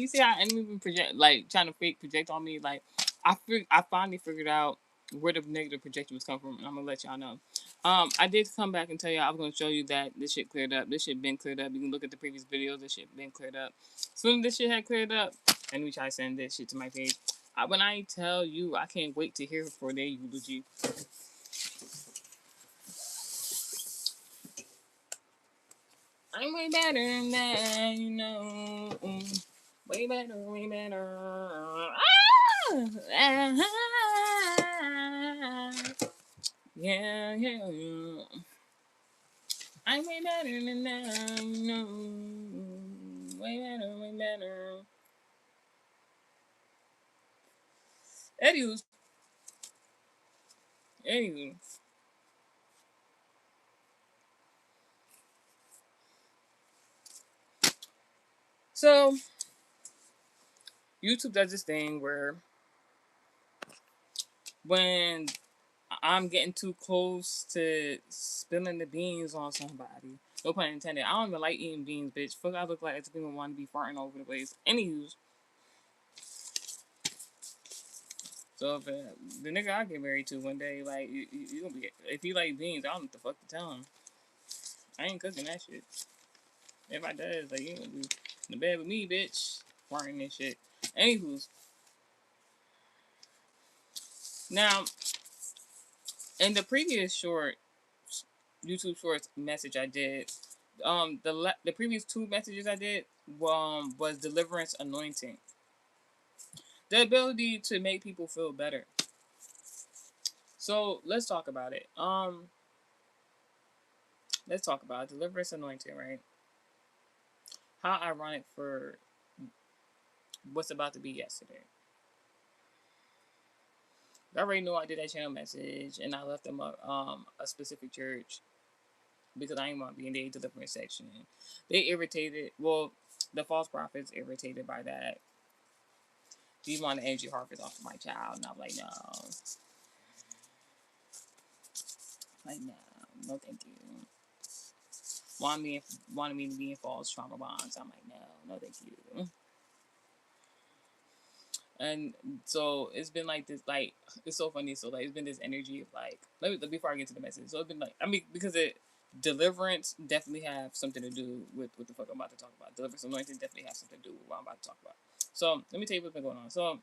see how enemy been project, like trying to fake project on me. Like I finally figured out where the negative projection was coming from, and I'm gonna let y'all know. I did come back and tell y'all I was gonna show you that this shit cleared up. This shit been cleared up. You can look at the previous videos. This shit been cleared up. Soon as this shit had cleared up, and we try to send this shit to my page. When I tell you, I can't wait to hear for their eulogy. I'm way better than that, you know. Way better, way better. Ah! Yeah, yeah, yeah. I'm way better than that, you know. Way better, way better. Anywho, anywho. So, YouTube does this thing where when I'm getting too close to spilling the beans on somebody. No pun intended. I don't even like eating beans, bitch. Fuck, I look like I people want to be farting over the place. Anywho, so if the nigga I get married to one day, like you gonna be, if he like beans, I don't know what the fuck to tell him. I ain't cooking that shit. If I does, like you gonna be in the bed with me, bitch, farting and shit. Anywho, now in the previous short YouTube Shorts message I did, the previous two messages I did was deliverance anointing, the ability to make people feel better. So let's talk about it. Let's talk about deliverance anointing, right? How ironic for what's about to be yesterday. I already know I did that channel message and I left them a specific church because I ain't want to be in the deliverance section. They irritated. Well, the false prophets irritated by that. He wanted energy harvest off of my child, and I'm like, no, no, thank you. Wanted me to be in false trauma bonds. I'm like, no, thank you. And so it's been like this, like it's so funny. So like it's been this energy of like, let me before I get to the message. So it's been like, I mean, because deliverance definitely have something to do with what the fuck I'm about to talk about. Deliverance anointing definitely has something to do with what I'm about to talk about. So let me tell you what's been going on. So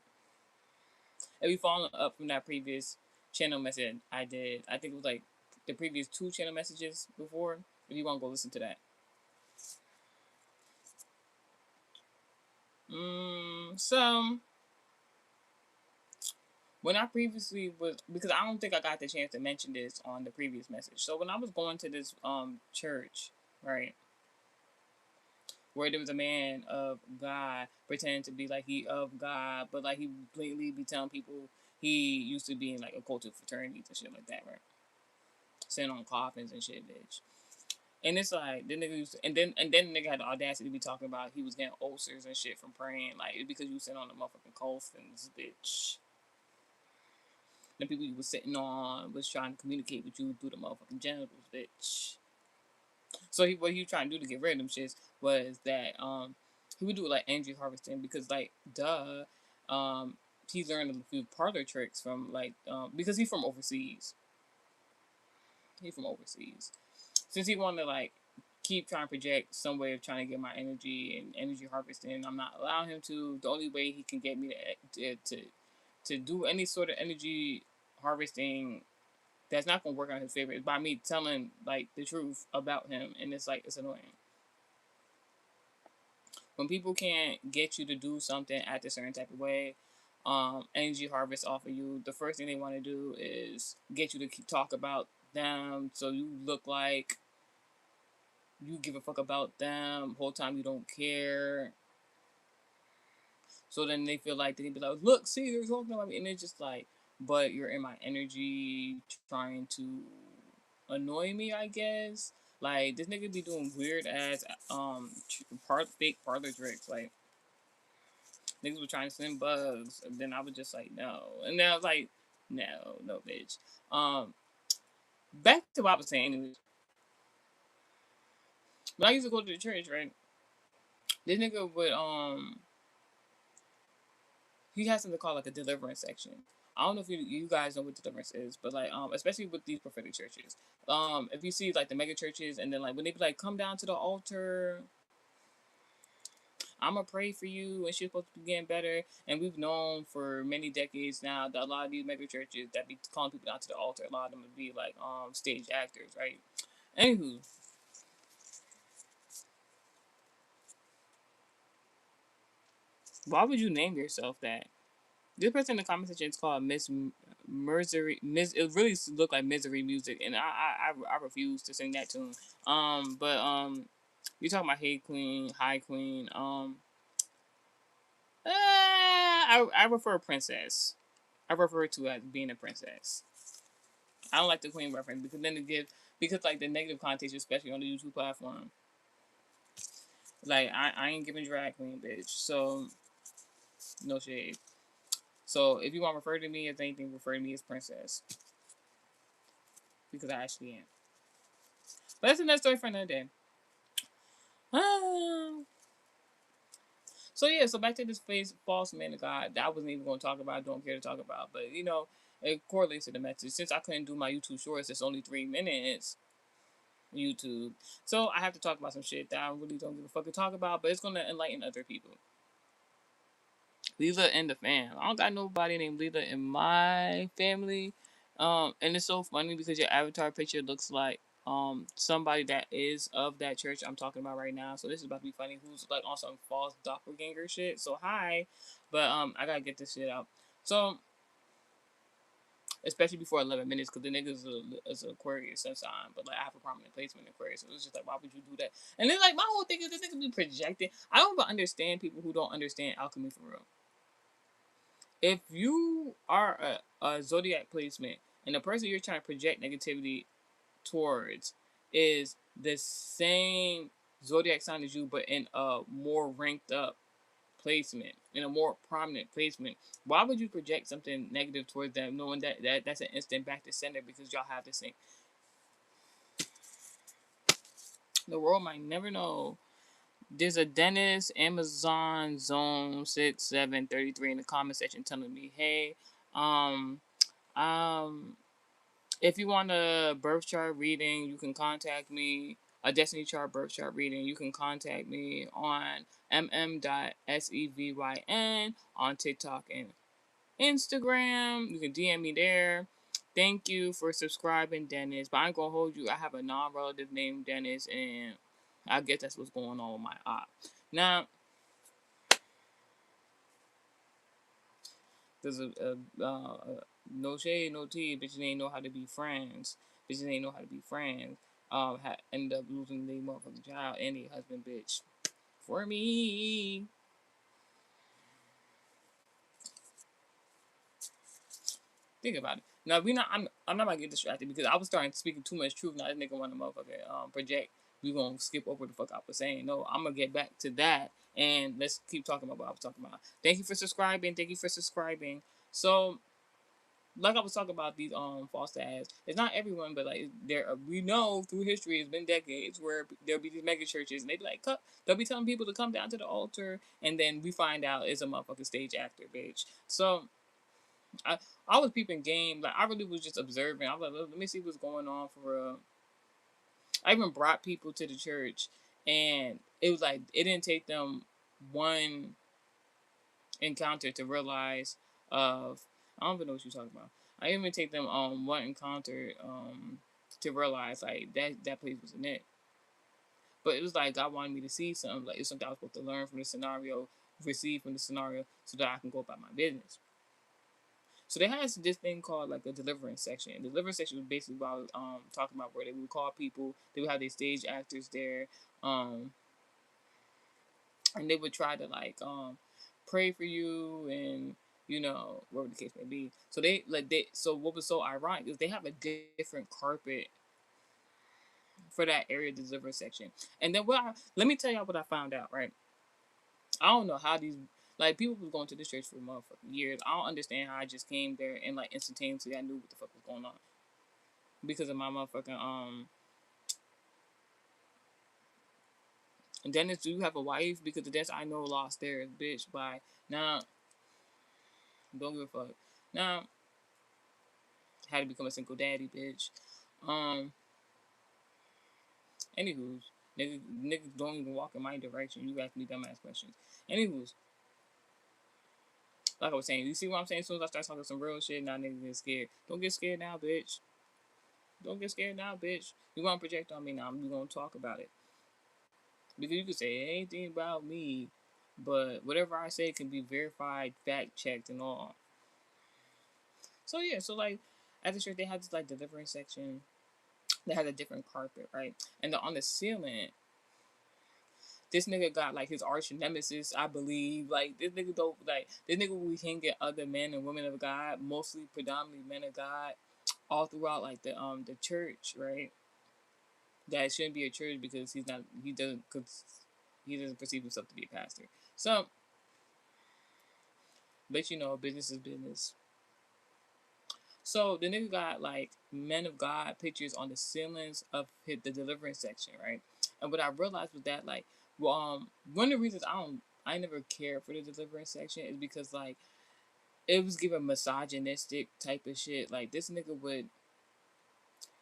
if you following up from that previous channel message I did, I think it was like the previous two channel messages before. If you want to go listen to that. So when I previously was, because I don't think I got the chance to mention this on the previous message. So when I was going to this church, right, where there was a man of God pretending to be like he of God, but like he blatantly be telling people he used to be in like occultic fraternities and shit like that, right? Sitting on coffins and shit, bitch. And it's like the nigga used to, and then the nigga had the audacity to be talking about he was getting ulcers and shit from praying, like because you sitting on the motherfucking coffins, bitch. The people you was sitting on was trying to communicate with you through the motherfucking genitals, bitch. So what he was trying to do to get rid of them shits was that he would do like energy harvesting because like he learned a few parlor tricks from like because he's from overseas. He's from overseas. Since he wanted to like keep trying to project some way of trying to get my energy and energy harvesting, I'm not allowing him to. The only way he can get me to do any sort of energy harvesting that's not gonna work on his favor is by me telling like the truth about him, and it's like it's annoying when people can't get you to do something at a certain type of way. Energy harvest off of you. The first thing they want to do is get you to talk about them, so you look like you give a fuck about them. The whole time you don't care. So then they feel like they be like, look, see, they're talking about me, and it's just like, but you're in my energy, trying to annoy me, I guess. Like this nigga be doing weird ass fake parlor tricks. Like niggas were trying to send bugs, and then I was just like, no, and then I was like, no, bitch. Back to what I was saying. When I used to go to the church, right? This nigga would he has something called like a deliverance section. I don't know if you guys know what deliverance is, but like especially with these prophetic churches, if you see like the mega churches and then like when they be like come down to the altar, I'm gonna pray for you, and she's supposed to be getting better. And we've known for many decades now that a lot of these mega churches that be calling people down to the altar, a lot of them would be like stage actors, right? Anywho, why would you name yourself that? This person in the comment section is called Miss Misery. It really looked like Misery Music, and I refuse to sing that tune. But you talking about Hey Queen, High Queen. I prefer Princess. I refer to as being a princess. I don't like the Queen reference because then it gives because like the negative connotation, especially on the YouTube platform. Like I ain't giving drag queen, bitch. So no shade. So if you want to refer to me as anything, refer to me as princess because I actually am. But that's another story for another day. So yeah, so back to this false man of God that I wasn't even going to talk about. Don't care to talk about, but you know, it correlates to the message. Since I couldn't do my YouTube shorts, it's only 3 minutes. YouTube, so I have to talk about some shit that I really don't give a fuck to talk about, but it's gonna enlighten other people. Lila and the fam. I don't got nobody named Lila in my family. And it's so funny because your avatar picture looks like somebody that is of that church I'm talking about right now. So this is about to be funny. Who's like on some false doppelganger shit. So hi, but I gotta get this shit out. So especially before 11 minutes because the niggas is a Aquarius sun sign, but like I have a prominent placement in Aquarius, so it's just like why would you do that? And then like my whole thing is this nigga be projecting. I don't even understand people who don't understand alchemy for real. If you are a zodiac placement and the person you're trying to project negativity towards is the same zodiac sign as you, but in a more ranked up placement, in a more prominent placement, why would you project something negative towards them, knowing that's an instant back to sender because y'all have the same? The world might never know. There's a Dennis Amazon Zone 6733 in the comment section telling me, hey, um, um, if you want a birth chart reading, you can contact me. A Destiny chart birth chart reading, you can contact me on mm.sevyn on TikTok and Instagram. You can DM me there. Thank you for subscribing, Dennis. But I ain't gonna hold you. I have a non-relative named Dennis, and I guess that's what's going on with my op. Now, there's no shade, no tea. Bitches ain't know how to be friends. Bitches ain't know how to be friends. End up losing their motherfucking child and their husband, bitch. For me. Think about it. Now we not. I'm not gonna get distracted because I was starting speaking too much truth. Now this nigga want to motherfucker project. We gonna skip over the fuck I was saying. No, I'm gonna get back to that and let's keep talking about what I was talking about. Thank you for subscribing. Thank you for subscribing. So like I was talking about these false ads, it's not everyone, but like there we know through history it's been decades where there'll be these mega churches and they be like they'll be telling people to come down to the altar and then we find out it's a motherfucking stage actor, bitch. So I I was peeping game, like I really was just observing. I was like, let me see what's going on for real. I even brought people to the church and it was like it didn't take them one encounter to realize of I don't even know what you're talking about. I even take them on one encounter to realize like that place was in it. But it was like God wanted me to see something, like it's something I was supposed to learn from the scenario, receive from the scenario, so that I can go about my business. So they had this thing called like a deliverance section. The deliverance section was basically about talking about where they would call people, they would have their stage actors there, um, and they would try to like pray for you and you know whatever the case may be. So so what was so ironic is they have a different carpet for that area deliverance section. And then let me tell y'all what I found out. Right, I don't know how these like people was going to this church for motherfucking years. I don't understand how I just came there and like instantaneously I knew what the fuck was going on because of my motherfucking And Dennis, do you have a wife? Because the Dennis I know lost theirs, bitch. By now, Don't give a fuck. Now, how to become a single daddy, bitch. Um, Anywho's, niggas don't even walk in my direction. You ask me dumbass questions. Anywho's, like I was saying, you see what I'm saying? As soon as I start talking some real shit, now niggas get scared. Don't get scared now, bitch. Don't get scared now, bitch. You want to project on me now? We gonna talk about it because you can say anything about me, but whatever I say can be verified, fact checked, and all. So yeah, so like at the church they had this like deliverance section. They had a different carpet, right? And on the ceiling, this nigga got like his arch nemesis, I believe. Like this nigga don't like this nigga will hang at other men and women of God, mostly predominantly men of God, all throughout like the church, right? That shouldn't be a church because he doesn't perceive himself to be a pastor. So, but you know, business is business. So the nigga got like men of God pictures on the ceilings of the deliverance section, right? And what I realized was that like, well, one of the reasons I never cared for the deliverance section is because like it was giving misogynistic type of shit. Like this nigga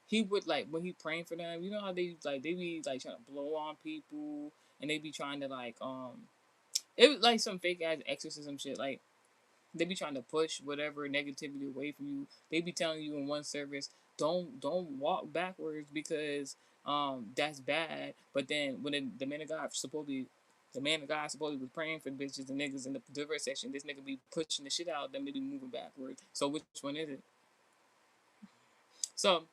he would like when he praying for them, you know how they be like trying to blow on people and they be trying to like it was like some fake ass exorcism shit. Like they be trying to push whatever negativity away from you. They be telling you in one service, don't walk backwards because that's bad. But then when the man of God supposedly was praying for the bitches and niggas in the deliverance section, this nigga be pushing the shit out of them, they be moving backwards. So which one is it? So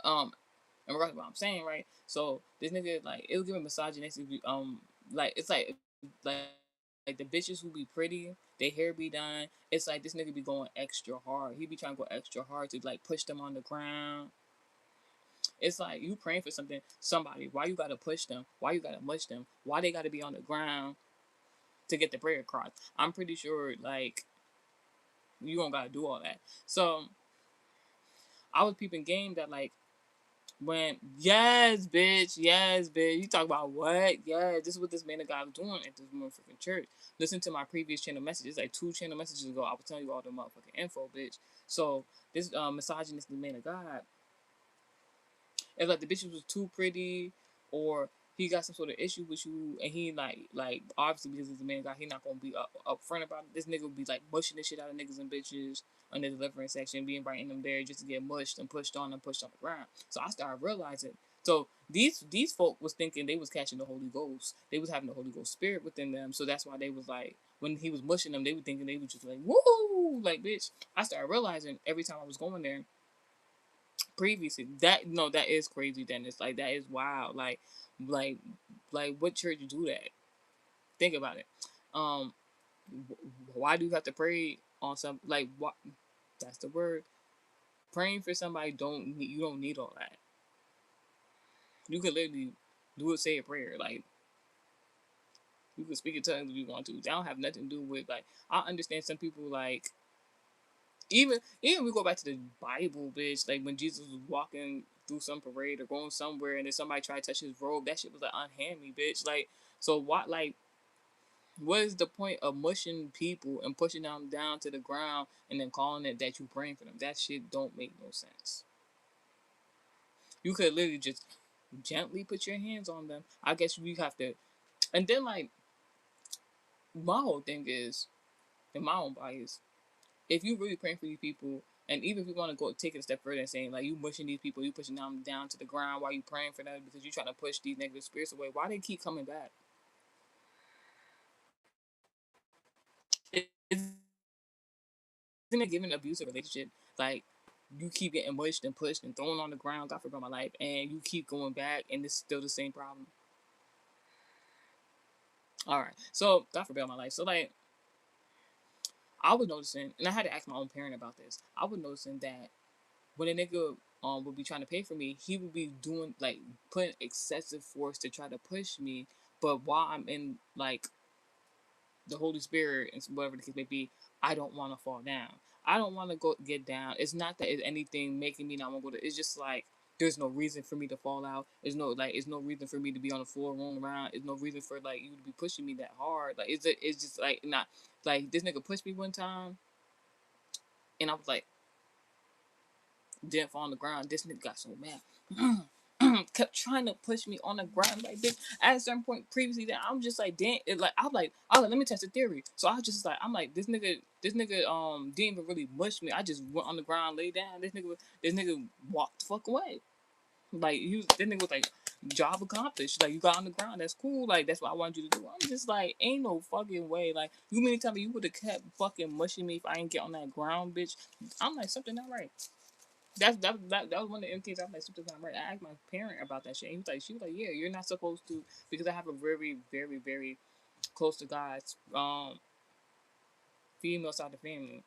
in regards to what I'm saying, right? So this nigga like it was giving misogynistic like it's like like the bitches who be pretty, their hair be done. It's like this nigga be going extra hard. He be trying to go extra hard to like push them on the ground. It's like you praying for somebody. Why you gotta push them? Why you gotta mush them? Why they gotta be on the ground to get the prayer across? I'm pretty sure like you don't gotta do all that. So I was peeping game that like when yes, bitch. You talk about what? Yeah, this is what this man of God was doing at this motherfucking church. Listen to my previous channel messages, like 2 channel messages ago. I was telling you all the motherfucking info, bitch. So this misogynistic man of God, if like the bitches was too pretty or he got some sort of issue with you and he like obviously because he's a man guy he not gonna be up front about it. This nigga would be like mushing the shit out of niggas and bitches on the deliverance section, being inviting them there just to get mushed and pushed on and pushed on the ground. So I started realizing. So these folk was thinking they was catching the Holy Ghost. They was having the Holy Ghost spirit within them. So that's why they was like when he was mushing them, they were thinking they was just like woo like bitch. I started realizing every time I was going there previously that no that is crazy Dennis like that is wild like like what church do that think about it um why do you have to pray on some like what that's the word praying for somebody you don't need all that you could literally do it say a prayer like you can speak in tongues if you want to that don't have nothing to do with like I understand some people like even we go back to the Bible, bitch. Like when Jesus was walking through some parade or going somewhere, and then somebody tried to touch his robe, that shit was like unhand me, bitch. Like so, what is the point of mushing people and pushing them down to the ground and then calling it that you praying for them? That shit don't make no sense. You could literally just gently put your hands on them. I guess you have to, and then like my whole thing is, in my own bias, if you really praying for these people, and even if you want to go take it a step further and saying like you pushing these people, you pushing them down to the ground while you praying for them because you trying to push these negative spirits away, why they keep coming back? Isn't it giving an abusive relationship? Like you keep getting mushed and pushed and thrown on the ground, God forbid my life, and you keep going back, and it's still the same problem. All right, so God forbid my life. So like I was noticing, and I had to ask my own parent about this. I was noticing that when a nigga would be trying to pay for me, he would be doing like putting excessive force to try to push me. But while I'm in like the Holy Spirit and whatever the case may be, I don't want to fall down. I don't want to go get down. It's not that it's anything making me not want to go to. It's just like there's no reason for me to fall out. There's no reason for me to be on the floor rolling around. There's no reason for like you to be pushing me that hard. Like it's just like not like this nigga pushed me one time And I was like, didn't fall on the ground. This nigga got so mad. Kept trying to push me on the ground, like, bitch. At a certain point previously, that I'm just like, damn, it, like, I was like, let me test the theory. So I was just like, I'm like, this nigga, didn't even really mush me. I just went on the ground, lay down. This nigga walked the fuck away. Like, this nigga was like, job accomplished. Like, you got on the ground, that's cool. Like, that's what I wanted you to do. I'm just like, ain't no fucking way. Like, you mean to tell me you would have kept fucking mushing me if I didn't get on that ground, bitch? I'm like, something not right. That was one of the MKs. I was like, something's not right. I asked my parent about that shit. And she was like, yeah, you're not supposed to, because I have a very, very, very close to God's female side of the family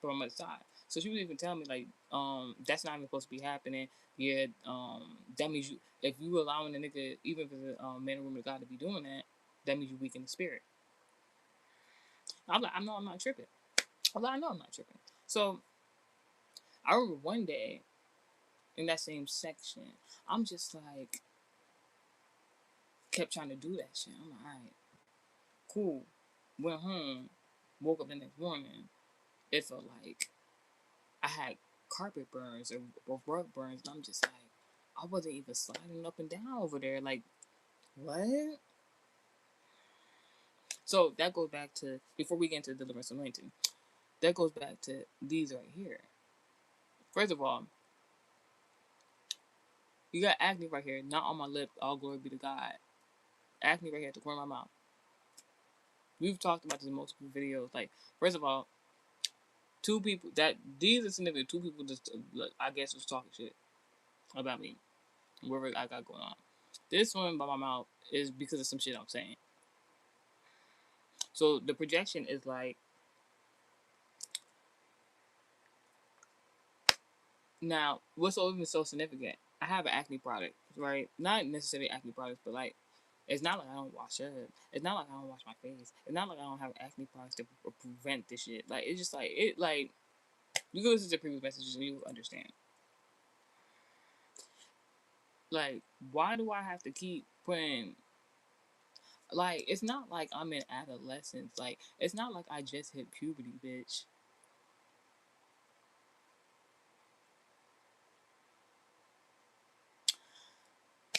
from my side. So she was even telling me like, that's not even supposed to be happening. Yeah, that means you, if you allowing a nigga, even if it's a man or woman of God to be doing that, that means you weaken the spirit. I'm like, I know I'm not tripping. I'm like, I know I'm not tripping. So I remember one day in that same section, I'm just like, kept trying to do that shit. I'm like, alright, cool. Went home, woke up the next morning. It felt like I had carpet burns or rug burns, and I'm just like, I wasn't even sliding up and down over there. Like, what? So that goes back to, before we get into deliverance anointing, that goes back to these right here. First of all, you got acne right here, not on my lip. All glory be to God. Acne right here at the corner of my mouth. We've talked about this in multiple videos. Like, first of all, two people that these are significant. Two people just, I guess, was talking shit about me, whatever I got going on. This one by my mouth is because of some shit I'm saying. So the projection is like, now what's even so significant? I have an acne product, right? Not necessarily acne products, but like, it's not like I don't wash up. It's not like I don't wash my face. It's not like I don't have acne products to prevent this shit. Like, it's just like, it like, you go listen to previous messages and you understand. Like, why do I have to keep putting, like, it's not like I'm in adolescence. Like, it's not like I just hit puberty, bitch.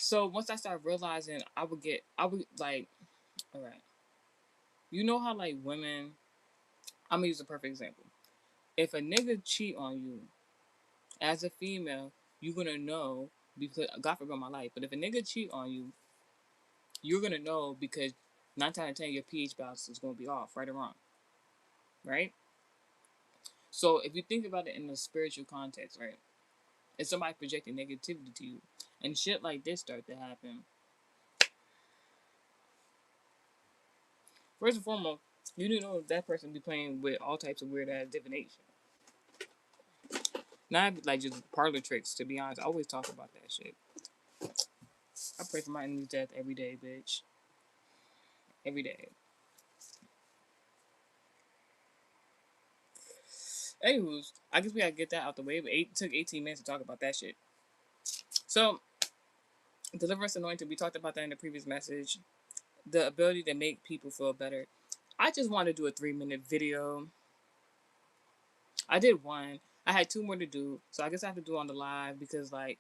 So once I started realizing, I would like, all right, you know how like women, I'm gonna use a perfect example. If a nigga cheat on you as a female, you're gonna know, because God forbid my life, but if a nigga cheat on you, you're gonna know because 9 times out of 10 your pH balance is gonna be off, right or wrong, right? So if you think about it in a spiritual context, right? If somebody projecting negativity to you, and shit like this start to happen, first and foremost, you do know that person be playing with all types of weird ass divination. Not like just parlor tricks, to be honest. I always talk about that shit. I pray for my enemy's death every day, bitch. Every day. Anywho's, I guess we gotta get that out the way. But it took 18 minutes to talk about that shit. So, deliverance anointing, we talked about that in the previous message. The ability to make people feel better. I just want to do a 3-minute video. I did one. I had 2 more to do, so I guess I have to do it on the live because like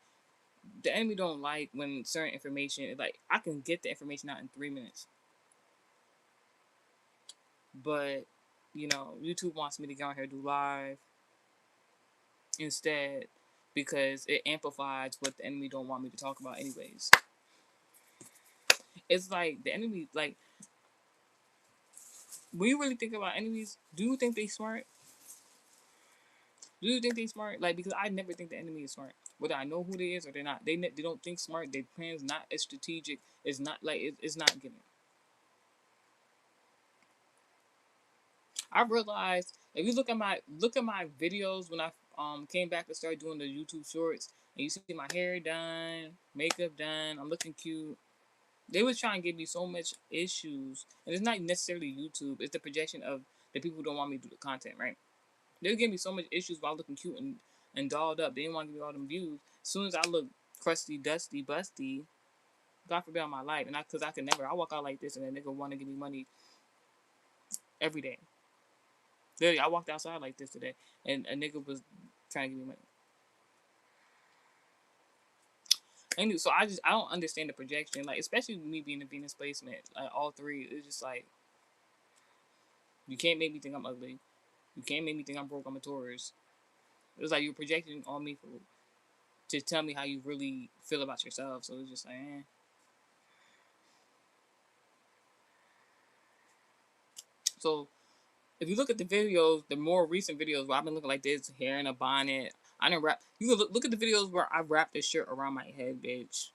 the enemy don't like when certain information, like I can get the information out in 3 minutes, but you know YouTube wants me to go on here and do live instead because it amplifies what the enemy don't want me to talk about anyways. It's like the enemy, like when you really think about enemies, do you think they smart? Do you think they smart? Like, because I never think the enemy is smart. Whether I know who they is or they're not, they don't think smart. Their plans not as strategic. It's not like it's not giving. I realized if you look at my videos when I came back to start doing the YouTube shorts, and you see my hair done, makeup done, I'm looking cute. They was trying to give me so much issues, and it's not necessarily YouTube. It's the projection of the people who don't want me to do the content, right? They give me so much issues while looking cute and dolled up. They didn't want to give me all them views. As soon as I look crusty, dusty, busty, God forbid on my life, and because I could never, I walk out like this, and a nigga want to give me money every day. Literally, I walked outside like this today, and a nigga was trying to give me money. And so I don't understand the projection, like especially me being a Venus placement, like all three. It's just like you can't make me think I'm ugly. You can't make me think I'm broke. I'm a Taurus. It's like you're projecting on me for to tell me how you really feel about yourself. So it's just like, eh. So if you look at the videos, the more recent videos where I've been looking like this, hair in a bonnet, I didn't wrap. You can look at the videos where I wrapped this shirt around my head, bitch.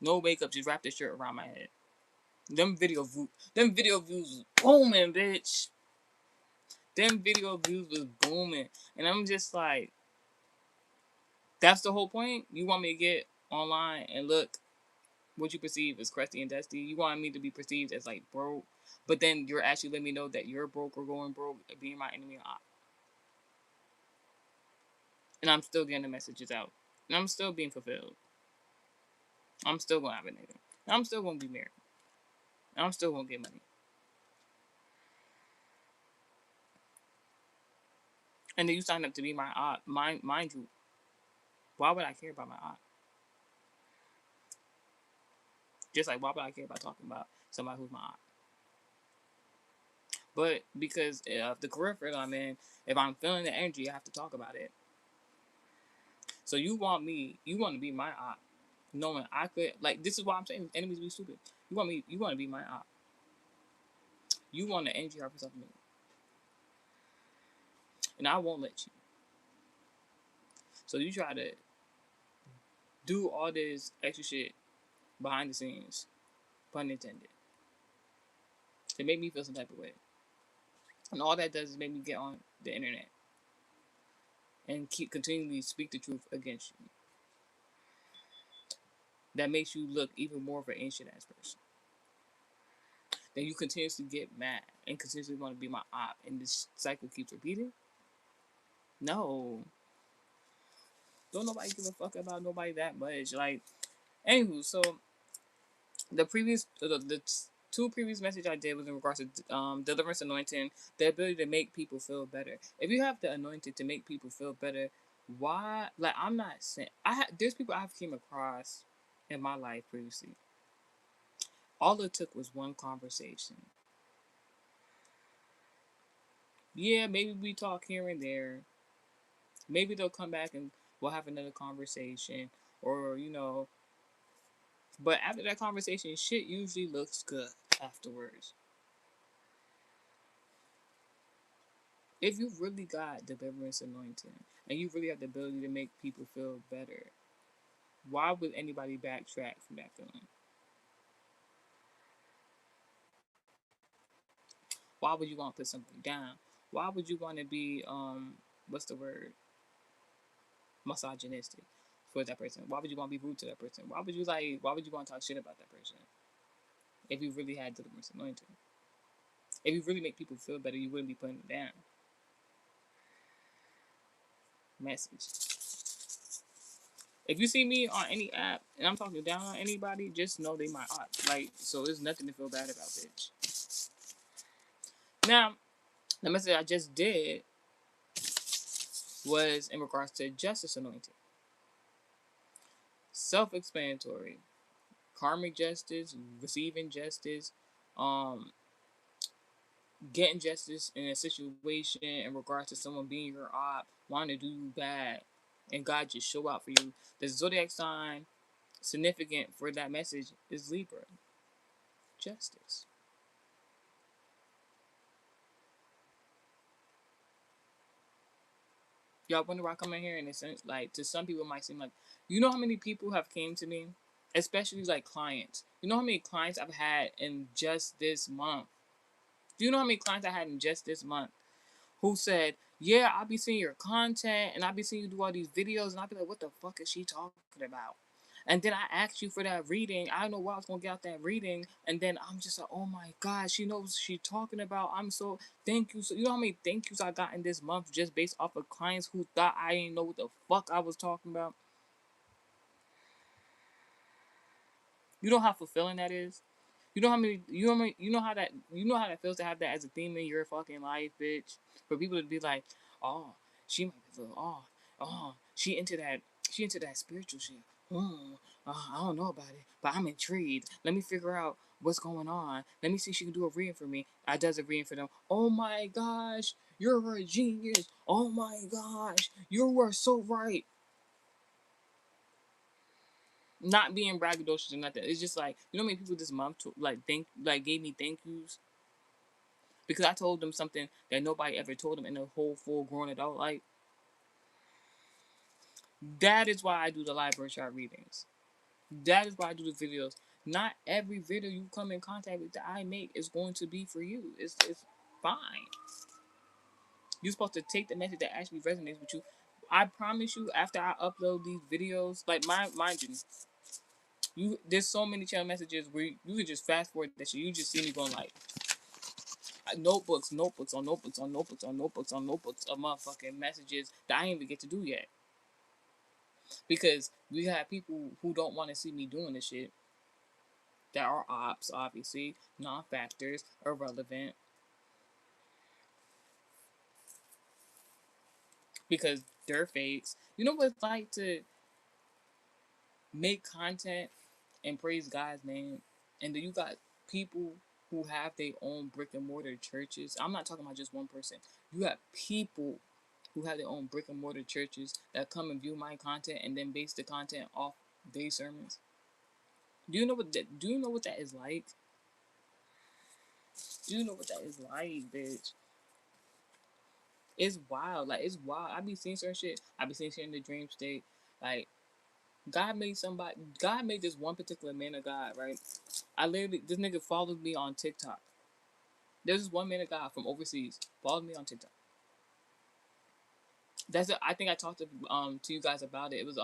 No makeup, just wrap this shirt around my head. Them video views was booming, bitch. Them video views was booming, and I'm just like, that's the whole point. You want me to get online and look what you perceive as crusty and dusty. You want me to be perceived as like broke, but then you're actually letting me know that you're broke or going broke, being my enemy. And I'm still getting the messages out, and I'm still being fulfilled. I'm still gonna have a nigga. I'm still gonna be married. I'm still gonna get money. And then you sign up to be my aunt. Mind you, why would I care about my aunt? Just like why would I care about talking about somebody who's my aunt? But because of the career field I'm in, if I'm feeling the energy, I have to talk about it. So you want to be my aunt, knowing I could, like, this is why I'm saying enemies be stupid. You want to be my aunt. You want the energy harvest of me, and I won't let you. So you try to do all this extra shit behind the scenes, pun intended, to make me feel some type of way. And all that does is make me get on the internet and keep continually speak the truth against you. That makes you look even more of an ancient ass person. Then you continuously get mad and continuously want to be my op, and this cycle keeps repeating. No, don't nobody give a fuck about nobody that much. Like, anywho, so the two previous message I did was in regards to deliverance anointing, the ability to make people feel better. If you have the anointing to make people feel better, why? Like, I'm not saying there's people I've came across in my life previously. All it took was one conversation. Yeah, maybe we talk here and there. Maybe they'll come back and we'll have another conversation, or but after that conversation, shit usually looks good afterwards. If you really got deliverance anointing and you really have the ability to make people feel better, why would anybody backtrack from that feeling? Why would you want to put something down? Why would you want to be what's the word? Misogynistic for that person? Why would you want to be rude to that person? Why would you want to talk shit about that person? If you really had deliverance anointing. If you really make people feel better, you wouldn't be putting it down. Message. If you see me on any app and I'm talking down on anybody, just know they my aunt. Like, so there's nothing to feel bad about, bitch. Now, the message I just did was in regards to justice anointing. Self-explanatory. Karmic justice, receiving justice, um, getting justice in a situation in regards to someone being your op, wanting to do you bad, and God just show out for you. The zodiac sign significant for that message is Libra. Justice. Y'all wonder why I come in here and it's like, to some people it might seem like, you know how many people have came to me, especially like clients. You know how many clients I've had in just this month. Do you know how many clients I had in just this month who said, yeah, I'll be seeing your content and I'll be seeing you do all these videos, and I'll be like, what the fuck is she talking about? And then I asked you for that reading. I don't know why I was gonna get out that reading, and then I'm just like, oh my god, she knows what she's talking about. I'm so thank you. So you know how many thank yous I got in this month just based off of clients who thought I didn't know what the fuck I was talking about. You know how fulfilling that is. You know how many you know how that feels to have that as a theme in your fucking life, bitch. For people to be like, oh, she might be a little, oh, she into that spiritual shit. Hmm, I don't know about it, but I'm intrigued. Let me figure out what's going on. Let me see if she can do a reading for me. I does a reading for them. Oh my gosh, you're a genius. Oh my gosh, you were so right. Not being braggadocious or nothing. It's just like, you know how many people this month gave me thank yous because I told them something that nobody ever told them in a whole full grown adult life. That is why I do the live birth chart readings. That is why I do the videos. Not every video you come in contact with that I make is going to be for you. It's fine. You're supposed to take the message that actually resonates with you. I promise you, after I upload these videos, like mind you, there's so many channel messages where you could just fast forward that shit. You just see me going like notebooks, notebooks on notebooks on notebooks on notebooks on notebooks of motherfucking messages that I ain't even get to do yet. Because we have people who don't want to see me doing this shit that are ops, obviously, non-factors, irrelevant, because they're fakes. You know what it's like to make content and praise God's name, and then you got people who have their own brick and mortar churches. I'm not talking about just one person. You got people who have their own brick and mortar churches that come and view my content and then base the content off their sermons. Do you know what that is like? Do you know what that is like, bitch? It's wild. Like it's wild. I be seeing certain shit. I be seeing shit in the dream state. Like God made this one particular man of God, right? This nigga followed me on TikTok. There's this one man of God from overseas followed me on TikTok. I think I talked to you guys about it. It was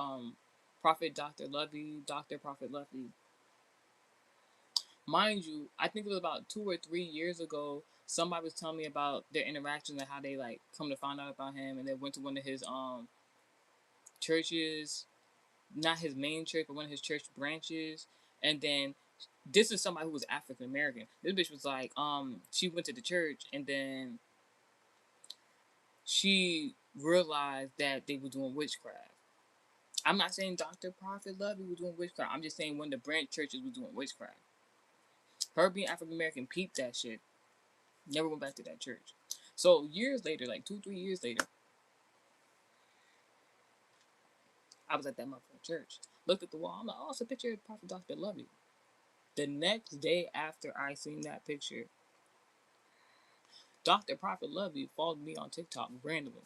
Prophet Dr. Lovey, Dr. Prophet Lovey. Mind you, I think it was about 2 or 3 years ago. Somebody was telling me about their interactions and how they like come to find out about him, and they went to one of his churches, not his main church, but one of his church branches, and then this is somebody who was African American. This bitch was like, she went to the church and then she realized that they were doing witchcraft. I'm not saying Dr. Prophet Lovey was doing witchcraft. I'm just saying when the branch churches was doing witchcraft. Her being African American peeped that shit. Never went back to that church. So years later, like 2, 3 years later, I was at that motherfucking church. Looked at the wall. I'm like, oh, it's a picture of Prophet Dr. Lovey. The next day after I seen that picture, Dr. Prophet Lovey followed me on TikTok randomly.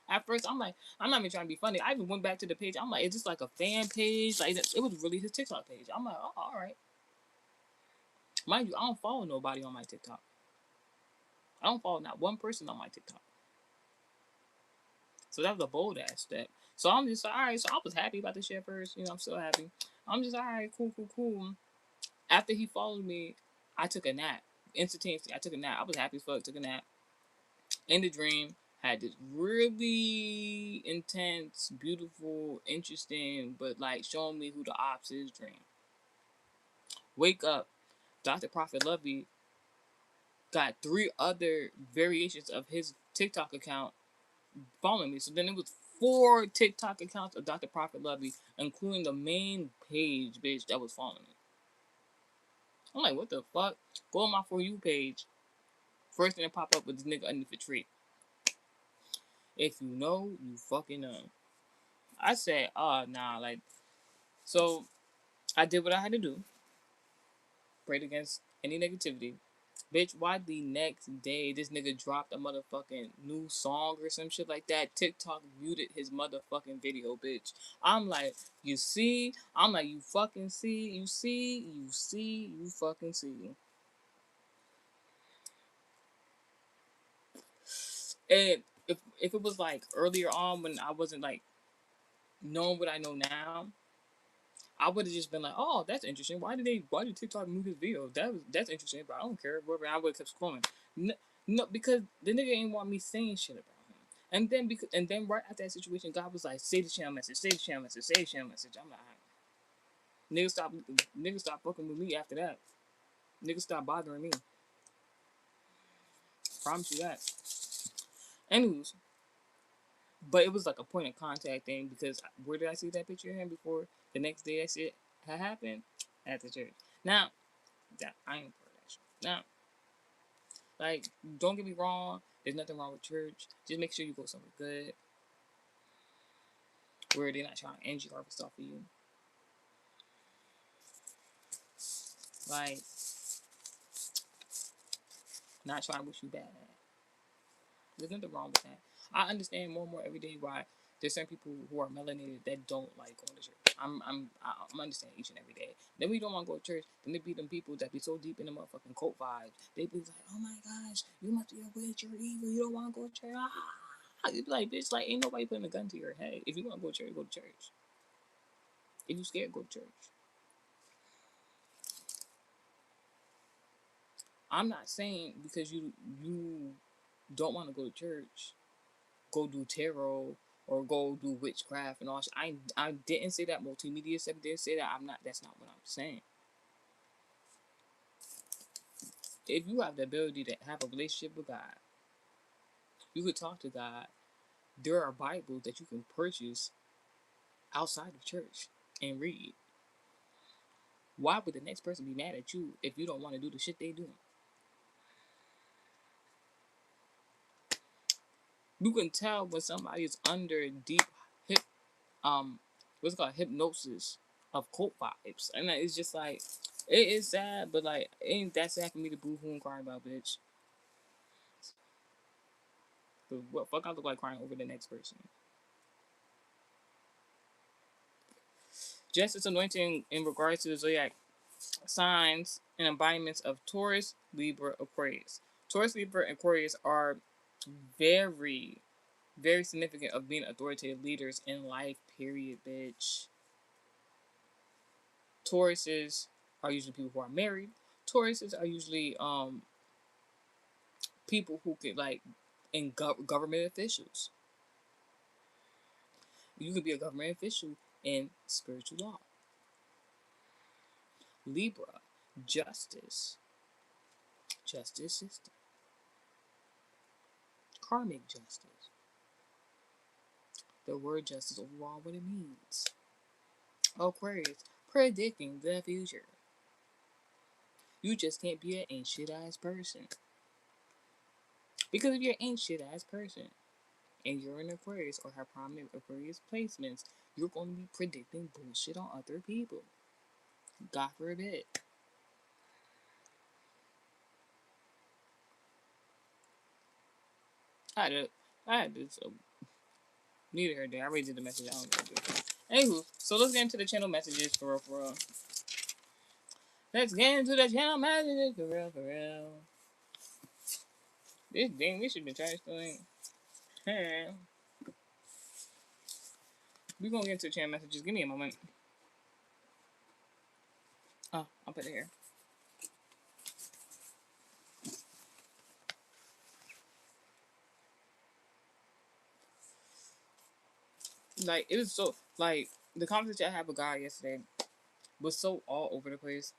At first, I'm like, I'm not even trying to be funny. I even went back to the page. I'm like, is this like a fan page? Like, it was really his TikTok page. I'm like, oh, all right. Mind you, I don't follow nobody on my TikTok. I don't follow not one person on my TikTok. So that was a bold ass step. So I'm just like, all right. So I was happy about this shit at first. You know, I'm still happy. I'm just all right, cool. After he followed me, I took a nap. Instantaneously, I took a nap. I was happy as fuck. Took a nap. In the dream, had this really intense, beautiful, interesting, but like showing me who the ops is dream. Wake up, Dr. Prophet Lovey got 3 other variations of his TikTok account following me. So then it was 4 TikTok accounts of Dr. Prophet Lovey, including the main page, bitch, that was following me. I'm like, what the fuck? Go on my For You page. First thing that pop up with this nigga underneath a tree. If you know, you fucking know. I said, oh, nah, like, so I did what I had to do. Prayed against any negativity. Bitch, why the next day this nigga dropped a motherfucking new song or some shit like that? TikTok muted his motherfucking video, bitch. I'm like, you see? I'm like, you fucking see? You fucking see. And if it was like earlier on when I wasn't like knowing what I know now, I would have just been like, oh, that's interesting. Why did TikTok move his video? That's interesting, but I don't care. Whatever. I would have kept scrolling. No, because the nigga ain't want me saying shit about him. And then right after that situation, God was like, say the channel message, say the channel message, say the channel message. I'm like, nigga stop fucking with me after that. Niggas stop bothering me. Promise you that. Anyways, but it was like a point of contact thing because where did I see that picture of him before the next day that shit had happened? At the church. Now, that I ain't part of that shit. Now, like, don't get me wrong. There's nothing wrong with church. Just make sure you go somewhere good where they're not trying to energy harvest off of you. Like, not trying to wish you bad. There's nothing wrong with that. I understand more and more every day why there's certain people who are melanated that don't like going to church. I'm understanding each and every day. Then we don't want to go to church. Then they be them people that be so deep in the motherfucking cult vibes. They be like, oh my gosh, you must be a witch, you're evil, you don't want to go to church. You be like, bitch, like ain't nobody putting a gun to your head. If you want to go to church, go to church. If you scared, go to church. I'm not saying because you don't want to go to church, go do tarot or go do witchcraft and all. I didn't say that. Multimedia stuff did say that. I'm not. That's not what I'm saying. If you have the ability to have a relationship with God, you could talk to God. There are Bibles that you can purchase outside of church and read. Why would the next person be mad at you if you don't want to do the shit they do? You can tell when somebody is under deep hip what's it called, hypnosis of cult vibes, and it's just like it is sad, but like it ain't that sad for me to boo hoo and cry about, bitch. But what fuck I look like crying over the next person? Justice anointing in regards to the zodiac signs and embodiments of Taurus, Libra, Aquarius. Taurus, Libra, and Aquarius are very, very significant of being authoritative leaders in life. Period, bitch. Tauruses are usually people who are married. Tauruses are usually people who could like in government officials. You could be a government official in spiritual law. Libra, justice, justice system, karmic justice. The word justice overall, what it means. Aquarius, predicting the future. You just can't be an ain't shit ass person. Because if you're an ain't shit ass person and you're an Aquarius or have prominent Aquarius placements, you're going to be predicting bullshit on other people. God forbid. I had this neither here there. I already did the message. I don't know. Anywho, so let's get into the channel messages for real, for real. Let's get into the channel messages for real, for real. This thing, we should be trying to hey. We're gonna get into the channel messages. Give me a moment. Oh, I'll put it here. Like, it was so, like, the conversation I had with God yesterday was so all over the place.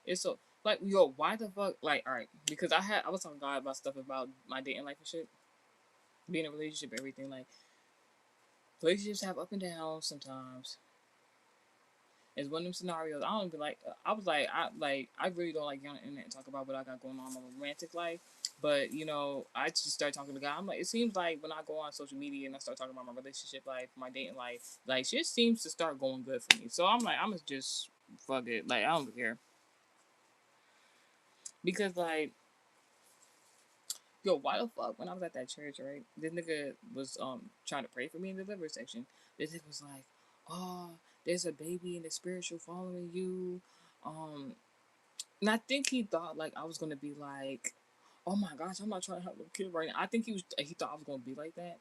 It's so, like, yo, why the fuck, like, alright, because I was talking to God about stuff about my dating life and shit, being in a relationship, everything, like, relationships have up and downs sometimes. It's one of them scenarios. I don't be like. I was like. I really don't like getting on the internet and talk about what I got going on in my romantic life. But you know, I just started talking to God. I'm like, it seems like when I go on social media and I start talking about my relationship life, my dating life, like shit seems to start going good for me. So I'm like, I'm just fuck it. Like I don't care because like, yo, why the fuck when I was at that church, right? This nigga was trying to pray for me in the delivery section. This nigga was like, oh, there's a baby in the spiritual following you. And I think he thought like I was gonna be like, oh my gosh, I'm not trying to help the kid right now. I think he thought I was gonna be like that.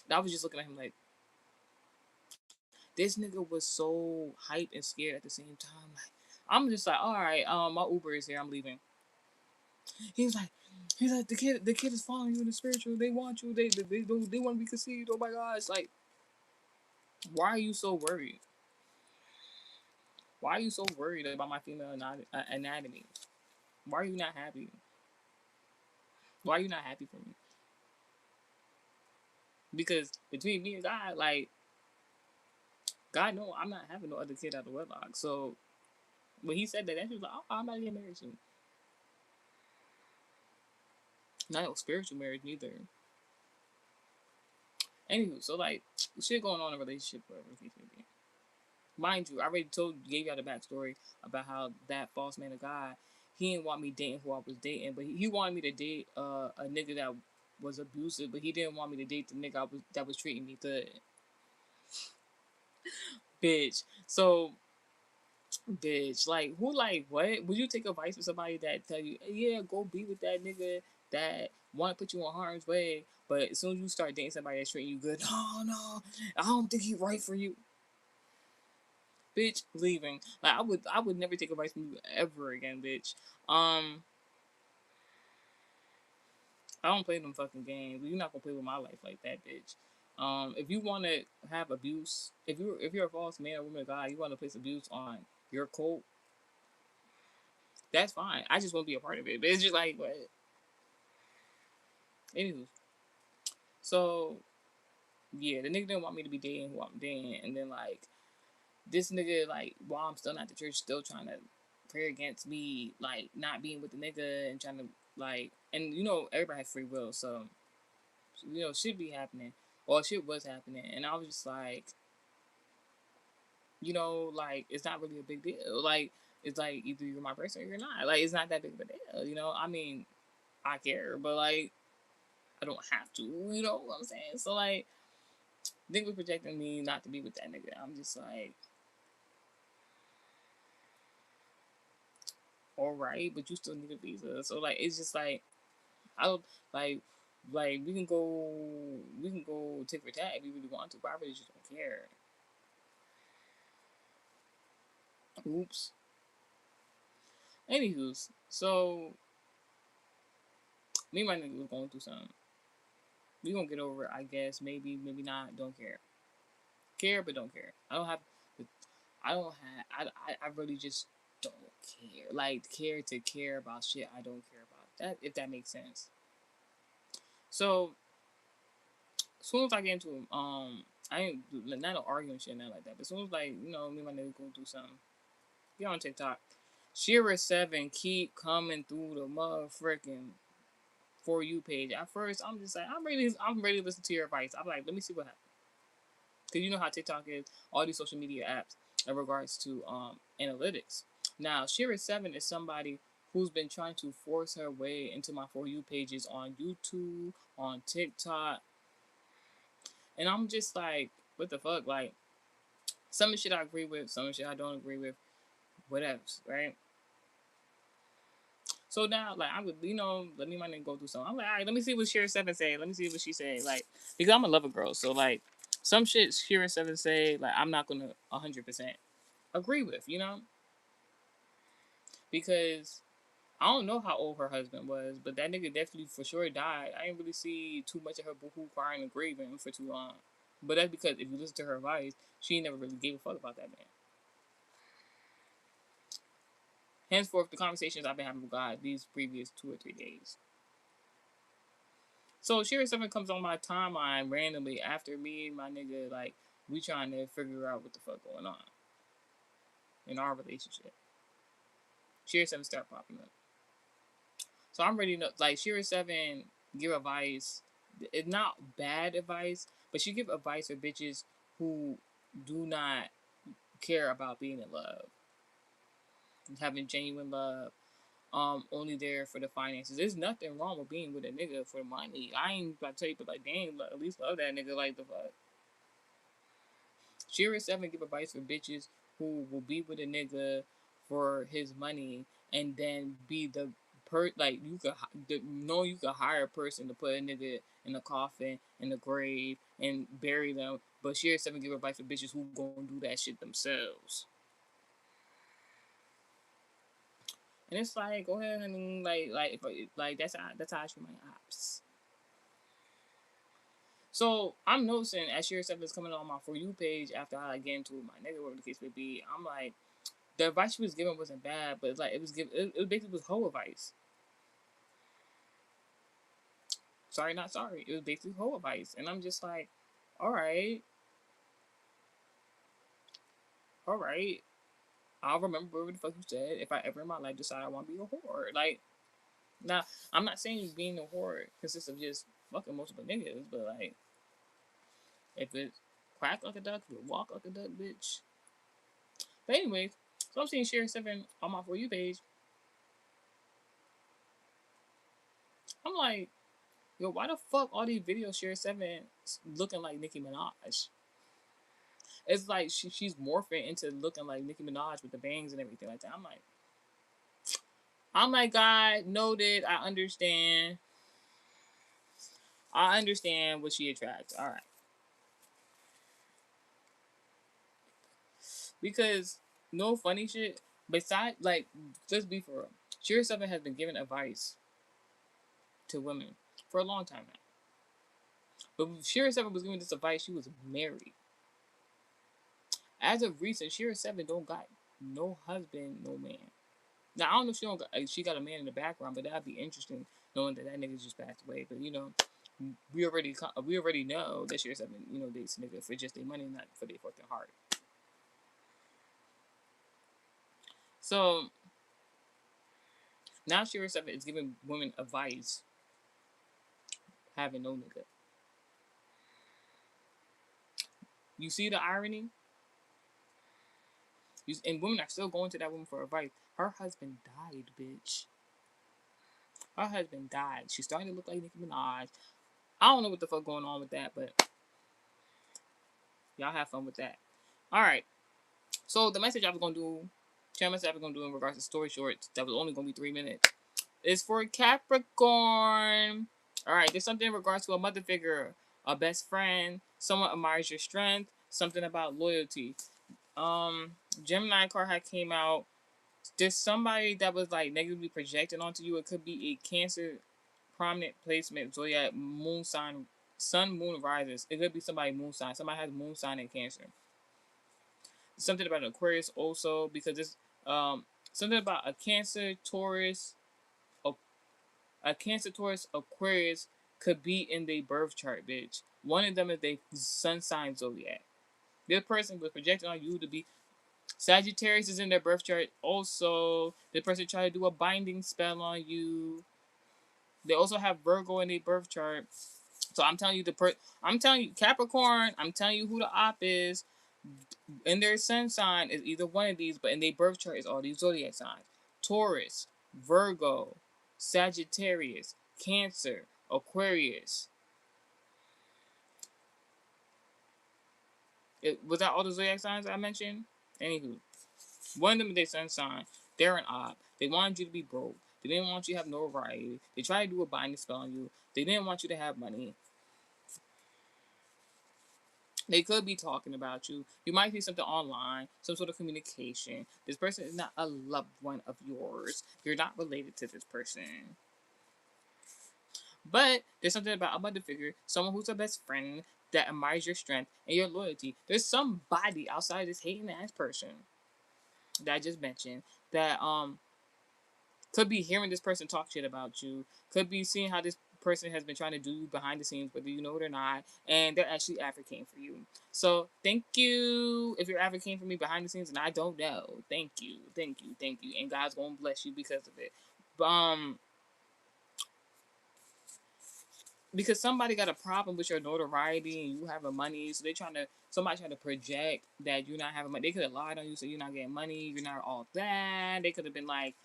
And I was just looking at him like this nigga was so hyped and scared at the same time. Like I'm just like, all right, my Uber is here. I'm leaving. He's like, the kid is following you in the spiritual. They want you. They want to be conceived. Oh my gosh, like, why are you so worried? Why are you so worried about my female anatomy? Why are you not happy? Why are you not happy for me? Because between me and God, like, God know I'm not having no other kid out of wedlock. So when he said that, she was like, oh, I'm not getting married soon. Not no spiritual marriage neither. Anywho, so like shit going on in a relationship, whatever the case may be. Mind you, I already gave y'all the backstory about how that false man of God, he didn't want me dating who I was dating, but he wanted me to date a nigga that was abusive, but he didn't want me to date the nigga that was treating me good. Bitch. So, bitch, like who, like what? Would you take advice from somebody that tell you, yeah, go be with that nigga that want to put you in harm's way, but as soon as you start dating somebody that's treating you good, no, I don't think he's right for you. Bitch, leaving. Like I would never take advice from you ever again, bitch. I don't play them fucking games. You're not gonna play with my life like that, bitch. If you want to have abuse, if you're a false man or woman of God, you want to place abuse on your cult, that's fine. I just won't be a part of it. But it's just like, what? Anywho, so yeah, the nigga didn't want me to be dating who I'm dating, and then like this nigga, like while I'm still not at the church, still trying to pray against me, like not being with the nigga and trying to like, and everybody has free will, so shit be happening, or shit was happening, and I was just like, like it's not really a big deal, like it's like either you're my person or you're not, like it's not that big of a deal, I mean, I care, but like I don't have to, you know what I'm saying? So like, nigga was projecting me not to be with that nigga. I'm just like, all right, but you still need a visa. So like, it's just like, I don't like we can go tick for tat if you really want to, but I really just don't care. Oops. Anywho's, so me and my nigga was going through something. We gonna get over it, I guess. Maybe, maybe not. Don't care. Care, but don't care. I don't have. I don't have. I really just don't care. Like care to care about shit I don't care about. That, if that makes sense. So as soon as I get into I ain't not no arguing shit, not like that. But as soon as like me and my nigga go do something, get on TikTok. Shira7 keep coming through the motherfucking For You page. At first, I'm just like, I'm ready to listen to your advice. I'm like, let me see what happens. Because you know how TikTok is, all these social media apps in regards to analytics. Now, Shira7 is somebody who's been trying to force her way into my For You pages on YouTube, on TikTok. And I'm just like, what the fuck? Like, some of the shit I agree with, some of the shit I don't agree with, whatever, right? So now, like, I would, let me my nigga go through something. I'm like, all right, let me see what Shira7 say. Let me see what she say. Like, because I'm a lover girl. So, like, some shit Shira7 say, like, I'm not going to 100% agree with, Because I don't know how old her husband was, but that nigga definitely for sure died. I didn't really see too much of her boohoo crying and grieving for too long. But that's because if you listen to her advice, she never really gave a fuck about that man. Henceforth, the conversations I've been having with God these previous 2 or 3 days. So Shira7 comes on my timeline randomly after me and my nigga, like, we trying to figure out what the fuck going on in our relationship. Shira7 start popping up. So I'm ready to, like, Shira7 give advice. It's not bad advice, but she give advice for bitches who do not care about being in love, having genuine love, only there for the finances. There's nothing wrong with being with a nigga for money. I ain't about to tell you, but like, dang, at least love that nigga like the fuck. Shira7 give advice for bitches who will be with a nigga for his money and then be the like you could hire a person to put a nigga in a coffin in the grave and bury them, but Shira7 give advice for bitches who gonna do that shit themselves. And it's like, go ahead, honey, like that's how I treat my ops. So I'm noticing as Shira7 is coming on my For You page after I get into my nigga, whatever the case may be, I'm like, the advice she was giving wasn't bad, but like it basically was hoe advice. Sorry, not sorry. It was basically hoe advice, and I'm just like, all right, all right. I'll remember what the fuck you said if I ever in my life decide I want to be a whore. Like, now I'm not saying being a whore consists of just fucking multiple niggas, but like, if it quack like a duck, if it walk like a duck, bitch. But anyways, so I'm seeing Share 7 on my For You page. I'm like, yo, why the fuck all these videos Share 7 looking like Nicki Minaj? It's like she's morphing into looking like Nicki Minaj with the bangs and everything like that. I'm like, God, noted. I understand. I understand what she attracts. All right, because no funny shit. Besides, like, let's be for real. Share 7 has been giving advice to women for a long time now. But when Shira 7 was giving this advice, she was married. As of recent, Shira 7 don't got no husband, no man. Now I don't know if she got a man in the background, but that'd be interesting knowing that nigga just passed away. But we already know that Shira 7 dates a nigga for just their money, not for their fucking heart. So now Shira 7 is giving women advice having no nigga. You see the irony? And women are still going to that woman for advice. Her husband died, bitch. Her husband died. She's starting to look like Nicki Minaj. I don't know what the fuck going on with that, but y'all have fun with that. All right. So the message I was gonna do, message I was gonna do in regards to story shorts that was only gonna be 3 minutes, is for Capricorn. All right. There's something in regards to a mother figure, a best friend, someone admires your strength, something about loyalty. Gemini card had came out. There's somebody that was like negatively projected onto you. It could be a Cancer prominent placement, zodiac, moon sign, sun, moon rises. It could be somebody moon sign. Somebody has moon sign in Cancer. Something about an Aquarius also, because it's something about a Cancer, Taurus, a Cancer, Taurus, Aquarius could be in their birth chart, bitch. One of them is their sun sign zodiac. This person was projected on you to be Sagittarius is in their birth chart. Also, the person tried to do a binding spell on you. They also have Virgo in their birth chart. So I'm telling you I'm telling you Capricorn, I'm telling you who the op is. In their sun sign is either one of these, but in their birth chart is all these zodiac signs. Taurus, Virgo, Sagittarius, Cancer, Aquarius. Was that all the zodiac signs I mentioned? Anywho, one of them is their sun sign. They're an op. They wanted you to be broke. They didn't want you to have no variety. They tried to do a binding spell on you. They didn't want you to have money. They could be talking about you. You might see something online, some sort of communication. This person is not a loved one of yours. You're not related to this person. But there's something about a mother figure, someone who's a best friend that admires your strength and your loyalty. There's somebody outside this hating ass person that I just mentioned that could be hearing this person talk shit about you, could be seeing how this person has been trying to do you behind the scenes, whether you know it or not, and they're actually advocating for you. So thank you if you're advocating for me behind the scenes, and I don't know. Thank you, thank you, thank you, and God's gonna bless you because of it. Because somebody got a problem with your notoriety and you having money, so somebody trying to project that you're not having money. They could have lied on you, so you're not getting money, you're not all that. They could have been like,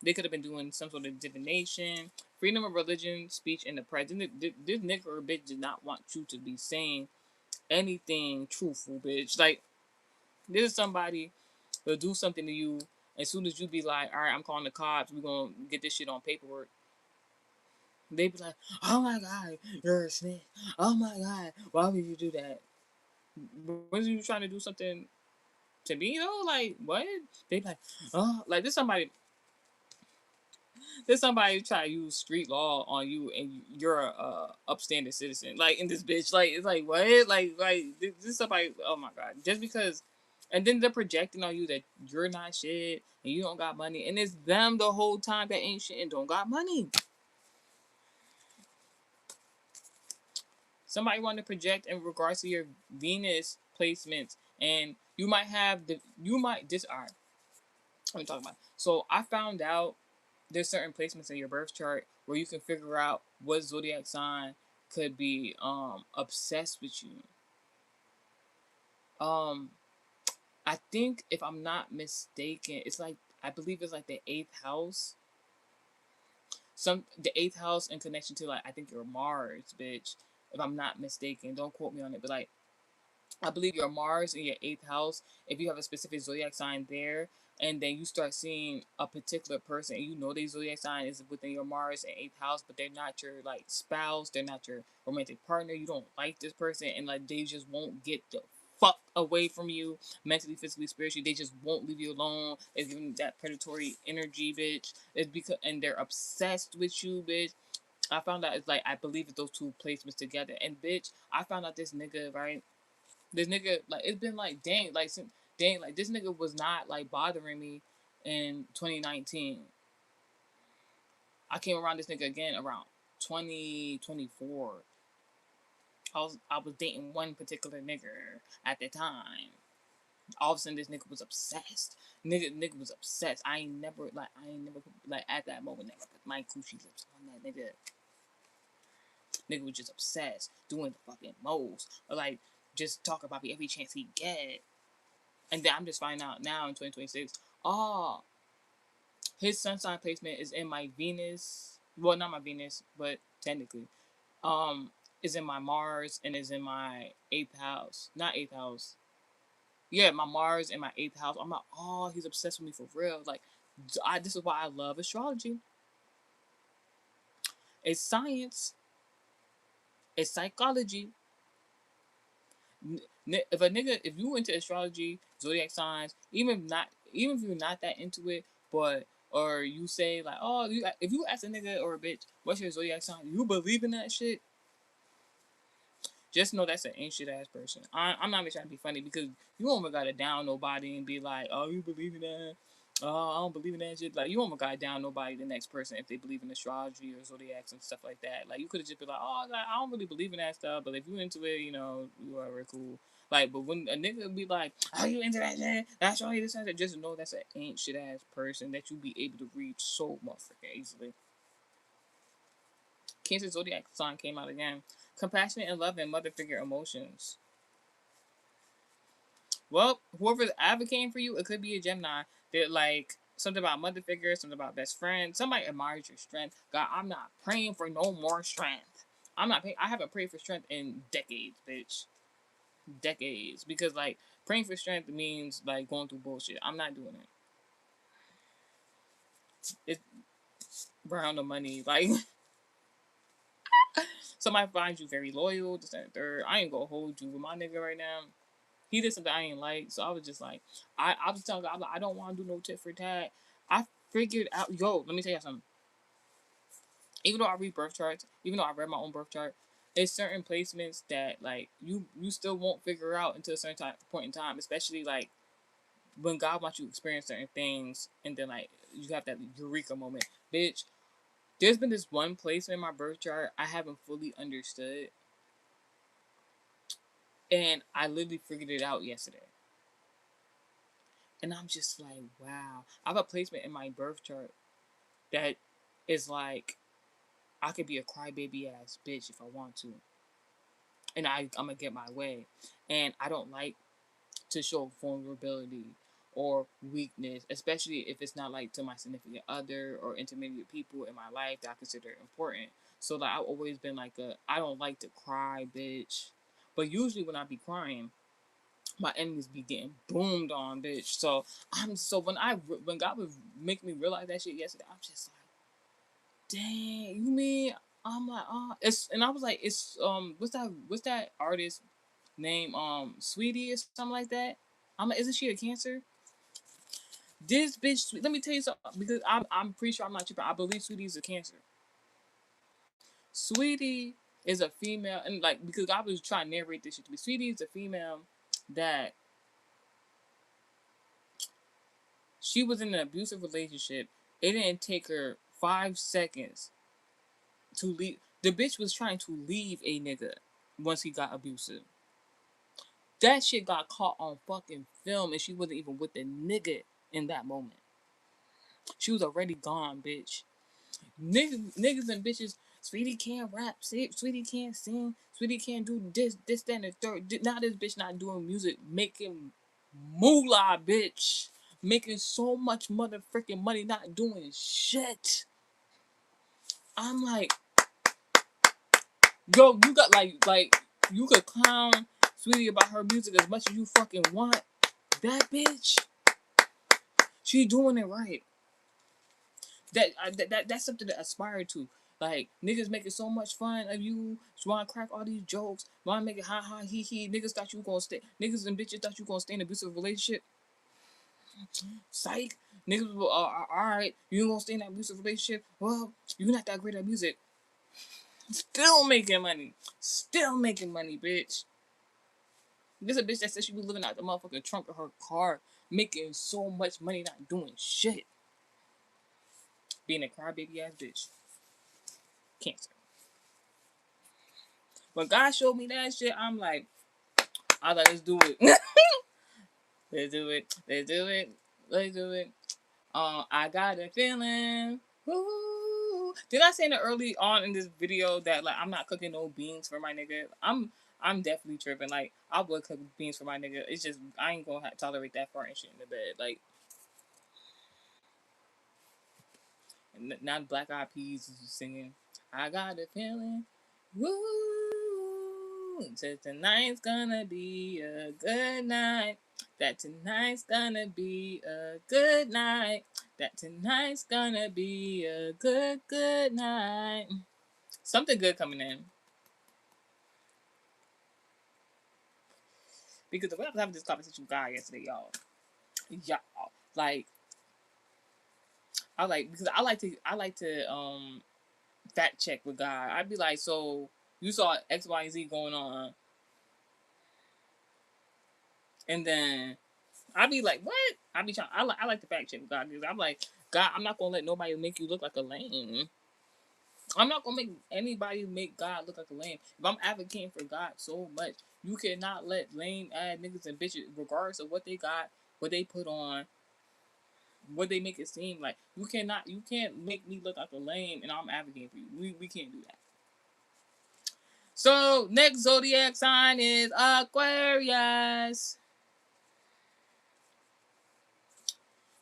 they could have been doing some sort of divination, freedom of religion, speech, and the press. This nigga or bitch did not want you to be saying anything truthful, bitch. Like, this is somebody who'll do something to you. As soon as you be like, all right, I'm calling the cops, we're gonna get this shit on paperwork. They be like, oh my god, you're a snitch. Oh my god, why would you do that? Was you trying to do something to me though? Like, what? They be like, oh, like there's somebody try to use street law on you, and you're a upstanding citizen. Like in this bitch, like it's like what? Like this is somebody. Oh my god! Just because And then they're projecting on you that you're not shit and you don't got money, and it's them the whole time that ain't shit and don't got money. Somebody want to project in regards to your Venus placements, and you might have the you might this all right. Let me talk about. So I found out there's certain placements in your birth chart where you can figure out what zodiac sign could be obsessed with you. Um, I think if I'm not mistaken, it's like I believe it's like the eighth house. The eighth house in connection to like I think your Mars, bitch. If I'm not mistaken, don't quote me on it, but like I believe your Mars in your eighth house, if you have a specific zodiac sign there, and then you start seeing a particular person, and you know their zodiac sign is within your Mars and eighth house, but they're not your like spouse, they're not your romantic partner, you don't like this person, and like they just won't get the fuck away from you mentally, physically, spiritually. They just won't leave you alone. It's giving that predatory energy, bitch. It's because and they're obsessed with you, bitch. I found out it's like I believe it's those two placements together. And bitch, I found out this nigga, right? This nigga, like, it's been like, dang, like, this nigga was not like bothering me in 2019. I came around this nigga again around 2024. I was dating one particular nigga at the time. All of a sudden, this nigga was obsessed. Nigga was obsessed. I ain't never, like, at that moment, never put my coochie lips on that nigga. Nigga was just obsessed, doing the fucking most, or like, just talk about me every chance he get. And then I'm just finding out now in 2026, oh, his sun sign placement is in my Venus. Well, not my Venus, but technically, is in my Mars and is in my eighth house. Not eighth house. Yeah, my Mars and my eighth house. I'm like, oh, he's obsessed with me for real. Like, this is why I love astrology. It's science. It's psychology. If you into astrology, zodiac signs, even if you're not that into it, but or you say like, oh, if you ask a nigga or a bitch, what's your zodiac sign? You believe in that shit? Just know that's an ancient ass person. I'm not even trying to be funny because you almost gotta down nobody and be like, oh, you believe in that? Oh, I don't believe in that shit. Like, you almost gotta down nobody the next person if they believe in astrology or zodiacs and stuff like that. Like, you could have just been like, oh, like, I don't really believe in that stuff, but if you into it, you are very cool. Like, but when a nigga be like, are you into that shit? That's all you this and that. Just know that's an ancient ass person that you be able to read so motherfucking easily. Cancer zodiac sign came out again. Compassionate and love and mother figure emotions. Well, whoever's advocating for you, it could be a Gemini. They're like something about mother figure, something about best friend. Somebody admires your strength. God, I'm not praying for no more strength. I haven't prayed for strength in decades, bitch. Decades. Because like praying for strength means like going through bullshit. I'm not doing it. It's brown the money. Like somebody finds you very loyal, this and third. I ain't gonna hold you with my nigga right now. He did something I ain't like, so I was just like, I was telling God, I don't want to do no tit for tat. I figured out, let me tell you something. Even though I read birth charts, even though I read my own birth chart, there's certain placements that like you still won't figure out until a certain point in time, especially like when God wants you to experience certain things, and then like you have that eureka moment, bitch. There's been this one placement in my birth chart I haven't fully understood, and I literally figured it out yesterday. And I'm just like, wow. I have a placement in my birth chart that is like, I could be a crybaby ass bitch if I want to. And I'm going to get my way. And I don't like to show vulnerability or weakness, especially if it's not like to my significant other or intermediate people in my life that I consider important. So like I've always been like I don't like to cry, bitch. But usually when I be crying, my enemies be getting boomed on, bitch. So when God was making me realize that shit yesterday, I'm just like, dang, you mean I'm like, and I was like, what's that artist name? Sweetie or something like that. I'm like, isn't she a Cancer? This bitch, let me tell you something because I'm pretty sure I'm not tripping. I believe Sweetie is a Cancer. Sweetie is a female, and like because I was trying to narrate this shit to me. Sweetie is a female that She was in an abusive relationship. It didn't take her 5 seconds to leave. The bitch was trying to leave a nigga once he got abusive. That shit got caught on fucking film, and she wasn't even with the nigga in that moment. She was already gone, bitch. Niggas and bitches. Sweetie can't rap, Sweetie can't sing, Sweetie can't do this, that, and the third. Now this bitch not doing music, making moolah, bitch. Making so much motherfucking money, not doing shit. I'm like, yo, you got like you could clown Sweetie about her music as much as you fucking want. That bitch, she doing it right. That's something to aspire to. Like, niggas making so much fun of you, want to crack all these jokes, want to make it ha ha he he. Niggas thought you gonna stay. Niggas and bitches thought you gonna stay in an abusive relationship. Psych. Niggas were alright. You gonna stay in that abusive relationship? Well, you're not that great at music. Still making money. Still making money, bitch. This a bitch that said she was living out the motherfucking trunk of her car, making so much money, not doing shit. Being a crybaby ass bitch. Cancer. When God showed me that shit, I'm like, I was like, let's do it. Let's do it. Let's do it. Let's do it. I got a feeling. Ooh. Did I say in the early on in this video that like I'm not cooking no beans for my nigga? I'm definitely tripping. Like, I would cook beans for my nigga. It's just I ain't gonna tolerate that fart and shit in the bed. Like, not Black Eyed Peas is singing. I got a feeling. Woo! That tonight's gonna be a good night. That tonight's gonna be a good night. That tonight's gonna be a good night. Something good coming in. Because the way I was having this conversation with God yesterday, y'all, like, because I like to fact check with God. I'd be like, so you saw X, Y, and Z going on, and then I'd be like, what? I be trying. I like to fact check with God because I'm like, God, I'm not gonna let nobody make you look like a lame. I'm not gonna make anybody make God look like a lame. If I'm advocating for God so much, you cannot let lame ass niggas and bitches, regardless of what they got, what they put on, what they make it seem like. You can't make me look like a lame, and I'm advocating for you. We can't do that. So next zodiac sign is Aquarius.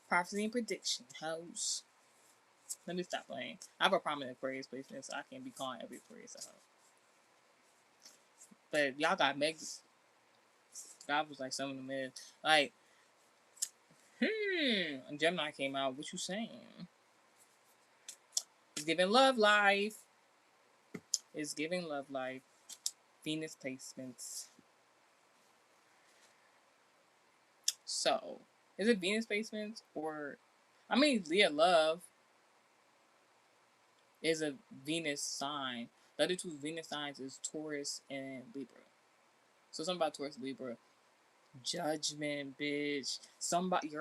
Prophecy and prediction, hoes. Let me stop playing. I have a prominent Aquarius placement, so I can't be calling every Aquarius a hoe. But y'all got Meg. God was like some of them is like, Gemini came out. What you saying? It's giving love life. It's giving love life. Venus placements. So, is it Venus placements or? I mean, Leah Love is a Venus sign. The other two Venus signs is Taurus and Libra. So something about Taurus Libra. Judgment, bitch. Somebody,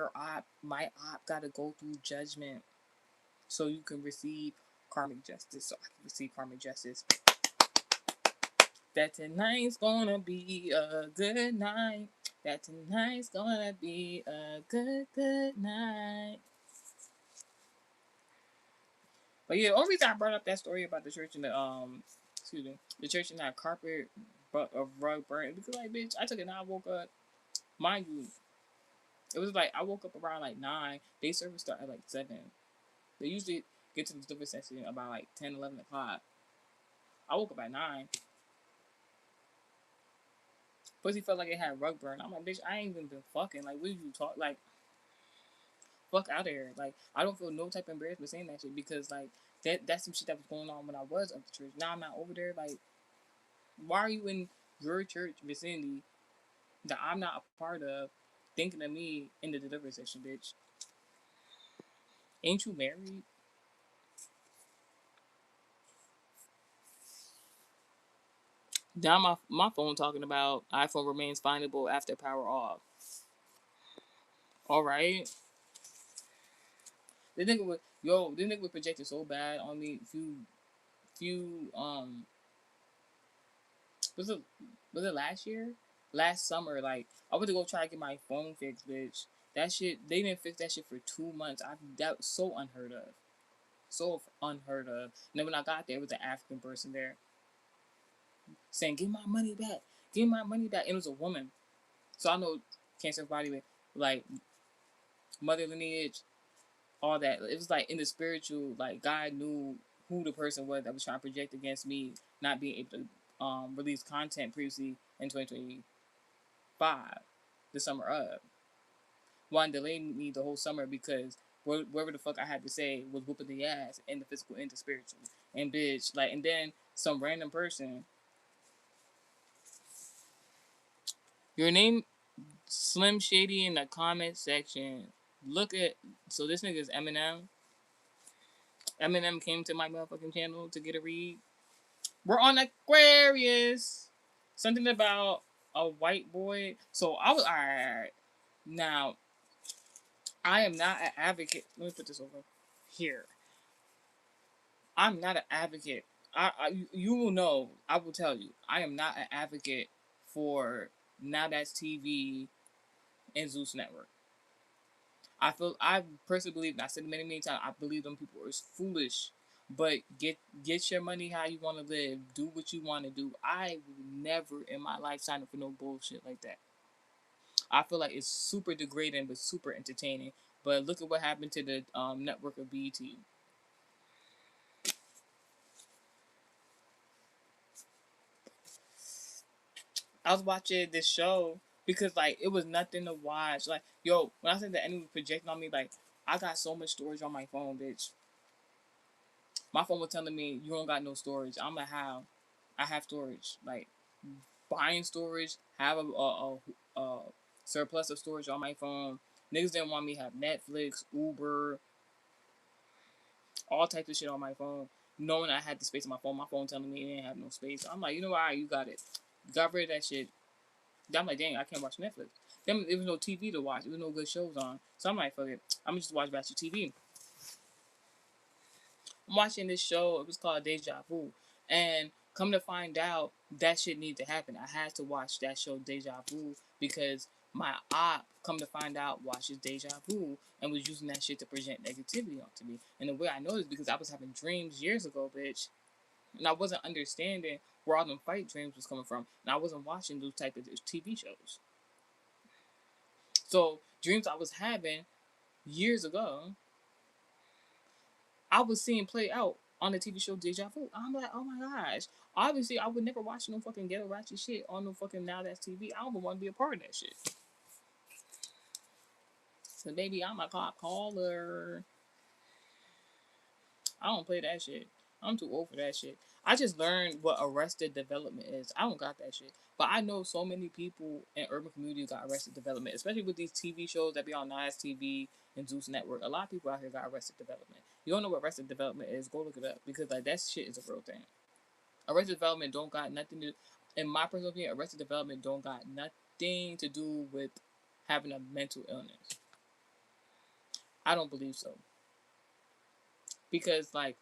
my op gotta go through judgment so you can receive karmic justice. So I can receive karmic justice. That tonight's gonna be a good night. That tonight's gonna be a good night. But yeah, the only reason I brought up that story about the church and the church and that carpet of rug burnt because like, bitch, I took it and I woke up. Mind you, it was like I woke up around like 9. Day service started at like 7. They usually get to the delivery session about like 10, 11 o'clock. I woke up at 9. Pussy felt like it had rug burn. I'm like, bitch, I ain't even been fucking. Like, what did you talk? Like, fuck out of here. Like, I don't feel no type of embarrassment saying that shit because, like, that's some shit that was going on when I was at the church. Now I'm not over there. Like, why are you in your church vicinity that I'm not a part of thinking of me in the delivery session, bitch? Ain't you married? Now my phone talking about iPhone remains findable after power off. All right. this nigga was projected so bad on me. Few was it last year? Last summer, like I went to go try to get my phone fixed, bitch. That shit, they didn't fix that shit for 2 months. That was so unheard of, so unheard of. And then when I got there, it was an African person there saying, "Give my money back, give my money back." And it was a woman, so I know cancer body with like mother lineage, all that. It was like in the spiritual, like God knew who the person was that was trying to project against me not being able to release content previously in 2025, the summer of. Wanted to delay me the whole summer because whatever the fuck I had to say was whooping the ass in the physical and the spiritual. And bitch, like, and then some random person, your name Slim Shady in the comment section. Look at, so this nigga's Eminem. Eminem came to my motherfucking channel to get a read. We're on Aquarius. Something about a white boy. So I was alright. Now, I am not an advocate. Let me put this over here. I'm not an advocate. You will know. I will tell you. I am not an advocate for Now That's TV and Zeus Network. I personally believe, and I said it many times, I believe them people are foolish. But get your money how you want to live. Do what you want to do. I will never in my life sign up for no bullshit like that. I feel like it's super degrading but super entertaining. But look at what happened to the network of BET. I was watching this show because like it was nothing to watch. Like, yo, when I said the enemy was projecting on me, like I got so much storage on my phone, bitch. My phone was telling me you don't got no storage. I'm like, how? I have storage. Like buying storage, have a surplus of storage on my phone. Niggas didn't want me to have Netflix, Uber, all types of shit on my phone. Knowing I had the space on my phone telling me it didn't have no space. I'm like, you know what? You got it. Got rid of that shit. I'm like, dang, I can't watch Netflix. Then there was no TV to watch. There was no good shows on. So I'm like, fuck it. I'm gonna just watch Bachelor TV. I'm watching this show. It was called Deja Vu, and come to find out, that shit needed to happen. I had to watch that show Deja Vu because my op, come to find out, watches Deja Vu and was using that shit to project negativity onto me. And the way I know this because I was having dreams years ago, bitch, and I wasn't understanding where all them fight dreams was coming from, and I wasn't watching those type of TV shows. So dreams I was having years ago, I was seeing play out on the TV show Deja Vu. I'm like, oh my gosh. Obviously, I would never watch no fucking ghetto ratchet shit on no fucking Now That's TV. I don't want to be a part of that shit. So baby, I'm a cop caller. I don't play that shit. I'm too old for that shit. I just learned what Arrested Development is. I don't got that shit. But I know so many people in urban communities got Arrested Development, especially with these TV shows that be on Nice TV and Zeus Network. A lot of people out here got Arrested Development. You don't know what Arrested Development is? Go look it up because like that shit is a real thing. Arrested Development don't got nothing to. In my personal opinion, Arrested Development don't got nothing to do with having a mental illness. I don't believe so because like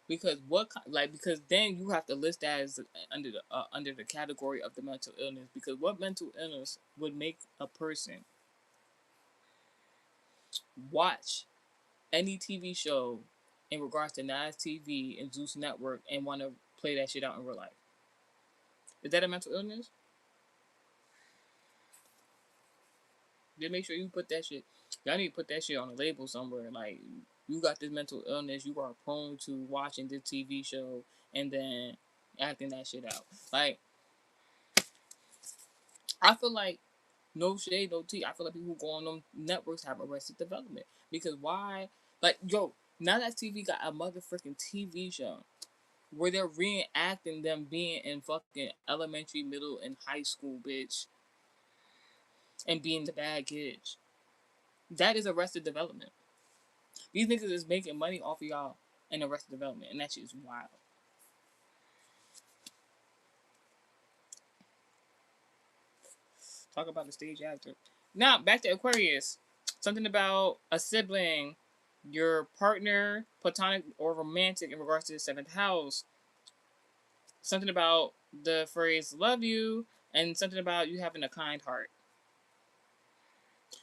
because what like because then you have to list that as under the category of the mental illness because what mental illness would make a person watch any TV show in regards to Nas TV and Zeus Network and want to play that shit out in real life? Is that a mental illness? Just make sure you put that shit. Y'all need to put that shit on a label somewhere. Like you got this mental illness, you are prone to watching this TV show and then acting that shit out. Like I feel like no shade, no tea. I feel like people who go on them networks have Arrested Development because why? Like yo, Now That TV got a motherfucking TV show where they're reenacting them being in fucking elementary, middle, and high school, bitch, and being the bad kids. That is Arrested Development. These niggas is making money off of y'all in Arrested Development, and that shit is wild. Talk about the stage actor. Now back to Aquarius. Something about a sibling, your partner, platonic or romantic in regards to the seventh house. Something about the phrase "love you" and something about you having a kind heart.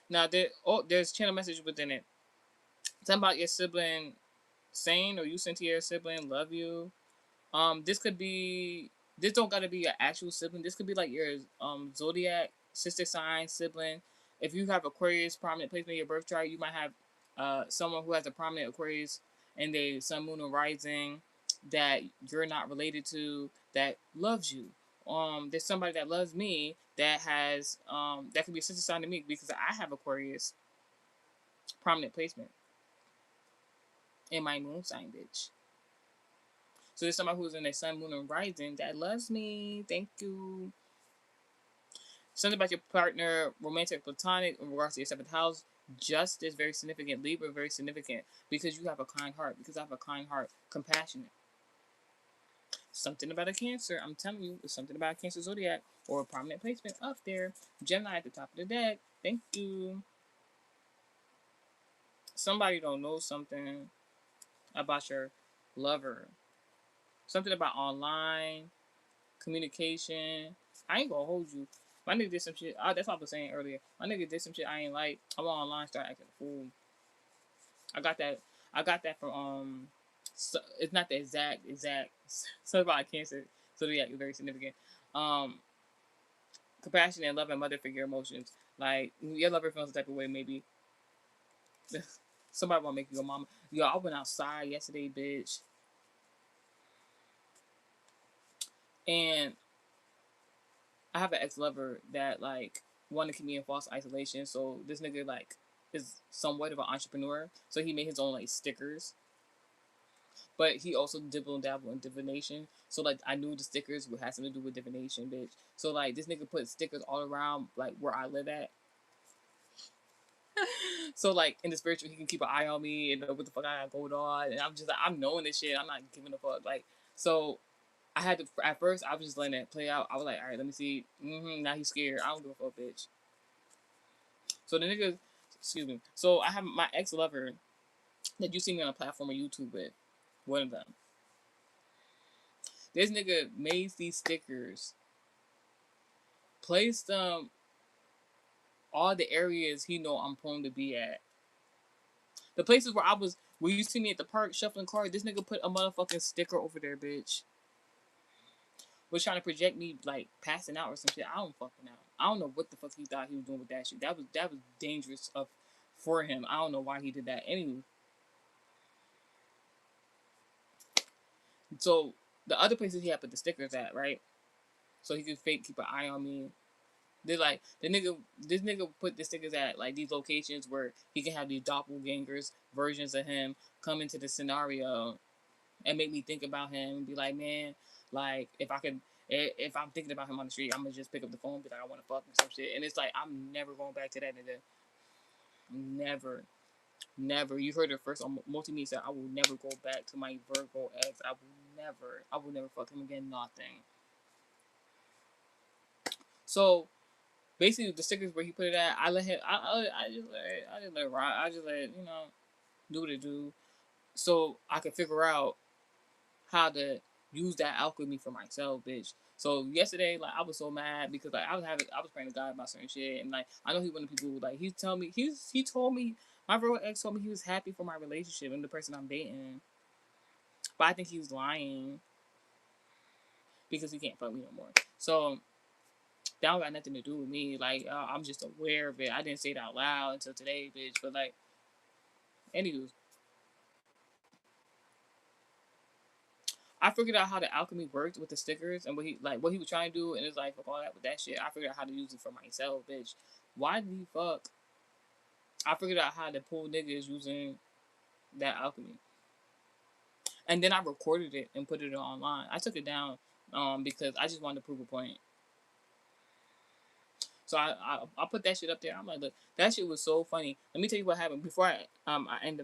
Now there's channel message within it. Something about your sibling saying or you saying to your sibling "love you." This could be, this don't gotta be your actual sibling. This could be like your zodiac sister sign sibling. If you have Aquarius prominent placement in your birth chart, you might have someone who has a prominent Aquarius and they sun, moon, and rising that you're not related to that loves you. There's somebody that loves me that has that could be a sister sign to me because I have Aquarius prominent placement in my moon sign, bitch. So there's somebody who's in their sun, moon, and rising that loves me. Thank you. Something about your partner, romantic, platonic, in regards to your seventh house. Justice, very significant. Libra, very significant because you have a kind heart. Because I have a kind heart, compassionate. Something about a Cancer. I'm telling you, it's something about a Cancer zodiac or a prominent placement up there. Gemini at the top of the deck. Thank you. Somebody don't know something about your lover. Something about online communication. I ain't gonna hold you. My nigga did some shit. That's what I was saying earlier. My nigga did some shit I ain't like. I went online, start acting a fool. I got that. I got that from So it's not the exact. So about Cancer. So yeah, it's very significant. Um, Compassion and love and mother figure emotions. Like your lover feels the type of way. Maybe somebody want to make you a mama. Yo, I went outside yesterday, bitch, and I have an ex lover that like wanted to keep me in false isolation. So this nigga like is somewhat of an entrepreneur. So he made his own like stickers. But he also dibble and dabble in divination. So like I knew the stickers would have something to do with divination, bitch. So like this nigga put stickers all around like where I live at. So like in the spiritual, he can keep an eye on me and know what the fuck I got going on. And I'm just like I'm knowing this shit. I'm not giving a fuck. Like so I had to at first I was just letting it play out. I was like, all right, let me see. Now he's scared. I don't give a fuck, bitch. So the nigga, excuse me. So I have my ex lover that you see me on a platform on YouTube with. One of them. This nigga made these stickers, placed them all the areas he know I'm prone to be at. The places where I was, where you see me at the park shuffling cards, this nigga put a motherfucking sticker over there, bitch. Was trying to project me like passing out or some shit. I don't fucking know. I don't know what the fuck he thought he was doing with that shit. That was dangerous of for him. I don't know why he did that. Anyway, so the other places he had put the stickers at, right? So he could fake keep an eye on me. They're like this nigga put the stickers at like these locations where he can have these doppelgangers versions of him come into the scenario and make me think about him and be like, man, like if I'm thinking about him on the street, I'm gonna just pick up the phone and be like, I want to fuck and some shit. And it's like I'm never going back to that nigga. Never, never. You heard it first on Multimedia. Said, I will never go back to my Virgo ex. I will never fuck him again. Nothing. So basically, the stickers where he put it at, I let him. I just let it rock. I just let it, do what it do, so I could figure out how to use that alchemy for myself, bitch. So yesterday, like I was so mad because like I was praying to God about certain shit, and like I know he one of the people who, like he told me my real ex told me he was happy for my relationship and the person I'm dating, but I think he was lying because he can't fuck me no more. So that don't got nothing to do with me. Like I'm just aware of it. I didn't say it out loud until today, bitch. But like, anywho, I figured out how the alchemy worked with the stickers and what he was trying to do, and it's like fuck all that with that shit. I figured out how to use it for myself, bitch. Why did he fuck? I figured out how to pull niggas using that alchemy, and then I recorded it and put it online. I took it down because I just wanted to prove a point. So I put that shit up there. I'm like, look, that shit was so funny. Let me tell you what happened before I end.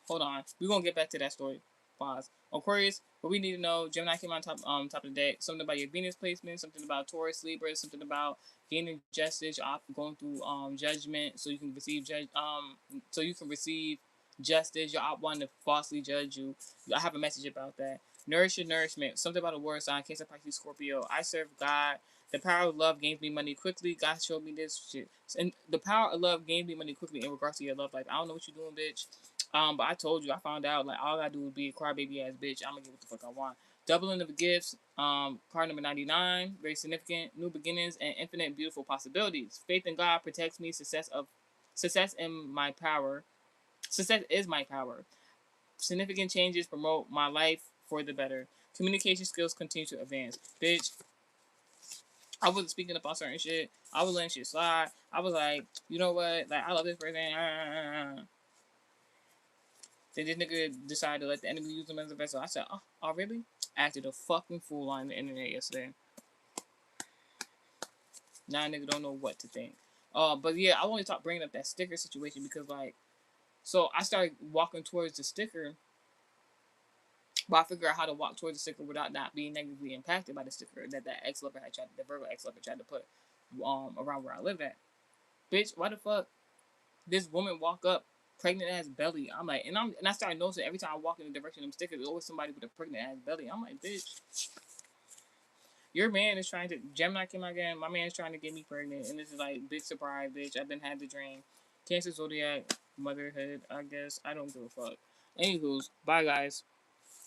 Hold on, we gonna get back to that story. Pause. Aquarius, what we need to know, Gemini came on top of the deck. Something about your Venus placement, something about Taurus, Libra, something about gaining justice, going through judgment, so you can receive justice. You're out wanting to falsely judge you. I have a message about that. Nourish your nourishment. Something about a word sign. Cancer, Pisces, Scorpio. I serve God. The power of love gains me money quickly. God showed me this shit. And the power of love gains me money quickly in regards to your love life. I don't know what you're doing, bitch. But I told you, I found out, like, all I gotta do is be a crybaby ass bitch. I'm gonna get what the fuck I want. Doubling of the gifts. Card number 99. Very significant. New beginnings and infinite beautiful possibilities. Faith in God protects me. Success in my power. Success is my power. Significant changes promote my life for the better. Communication skills continue to advance. Bitch, I wasn't speaking up on certain shit. I was letting shit slide. I was like, you know what? Like, I love this person. Then this nigga decided to let the enemy use him as a vessel. I said, oh really? I acted a fucking fool on the internet yesterday. Now a nigga don't know what to think. But yeah, I only start bringing up that sticker situation because, like, so I started walking towards the sticker, but I figured out how to walk towards the sticker without not being negatively impacted by the sticker that the Virgo ex-lover tried to put around where I live at. Bitch, why the fuck this woman walk up pregnant ass belly? I'm like, and I started noticing every time I walk in the direction of them stickers, there's always somebody with a pregnant ass belly. I'm like, bitch, your man is trying to Gemini came out again. My man's trying to get me pregnant, and this is like big surprise, bitch. I've been had the dream. Cancer zodiac, motherhood. I guess I don't give a fuck. Anywho's, bye guys.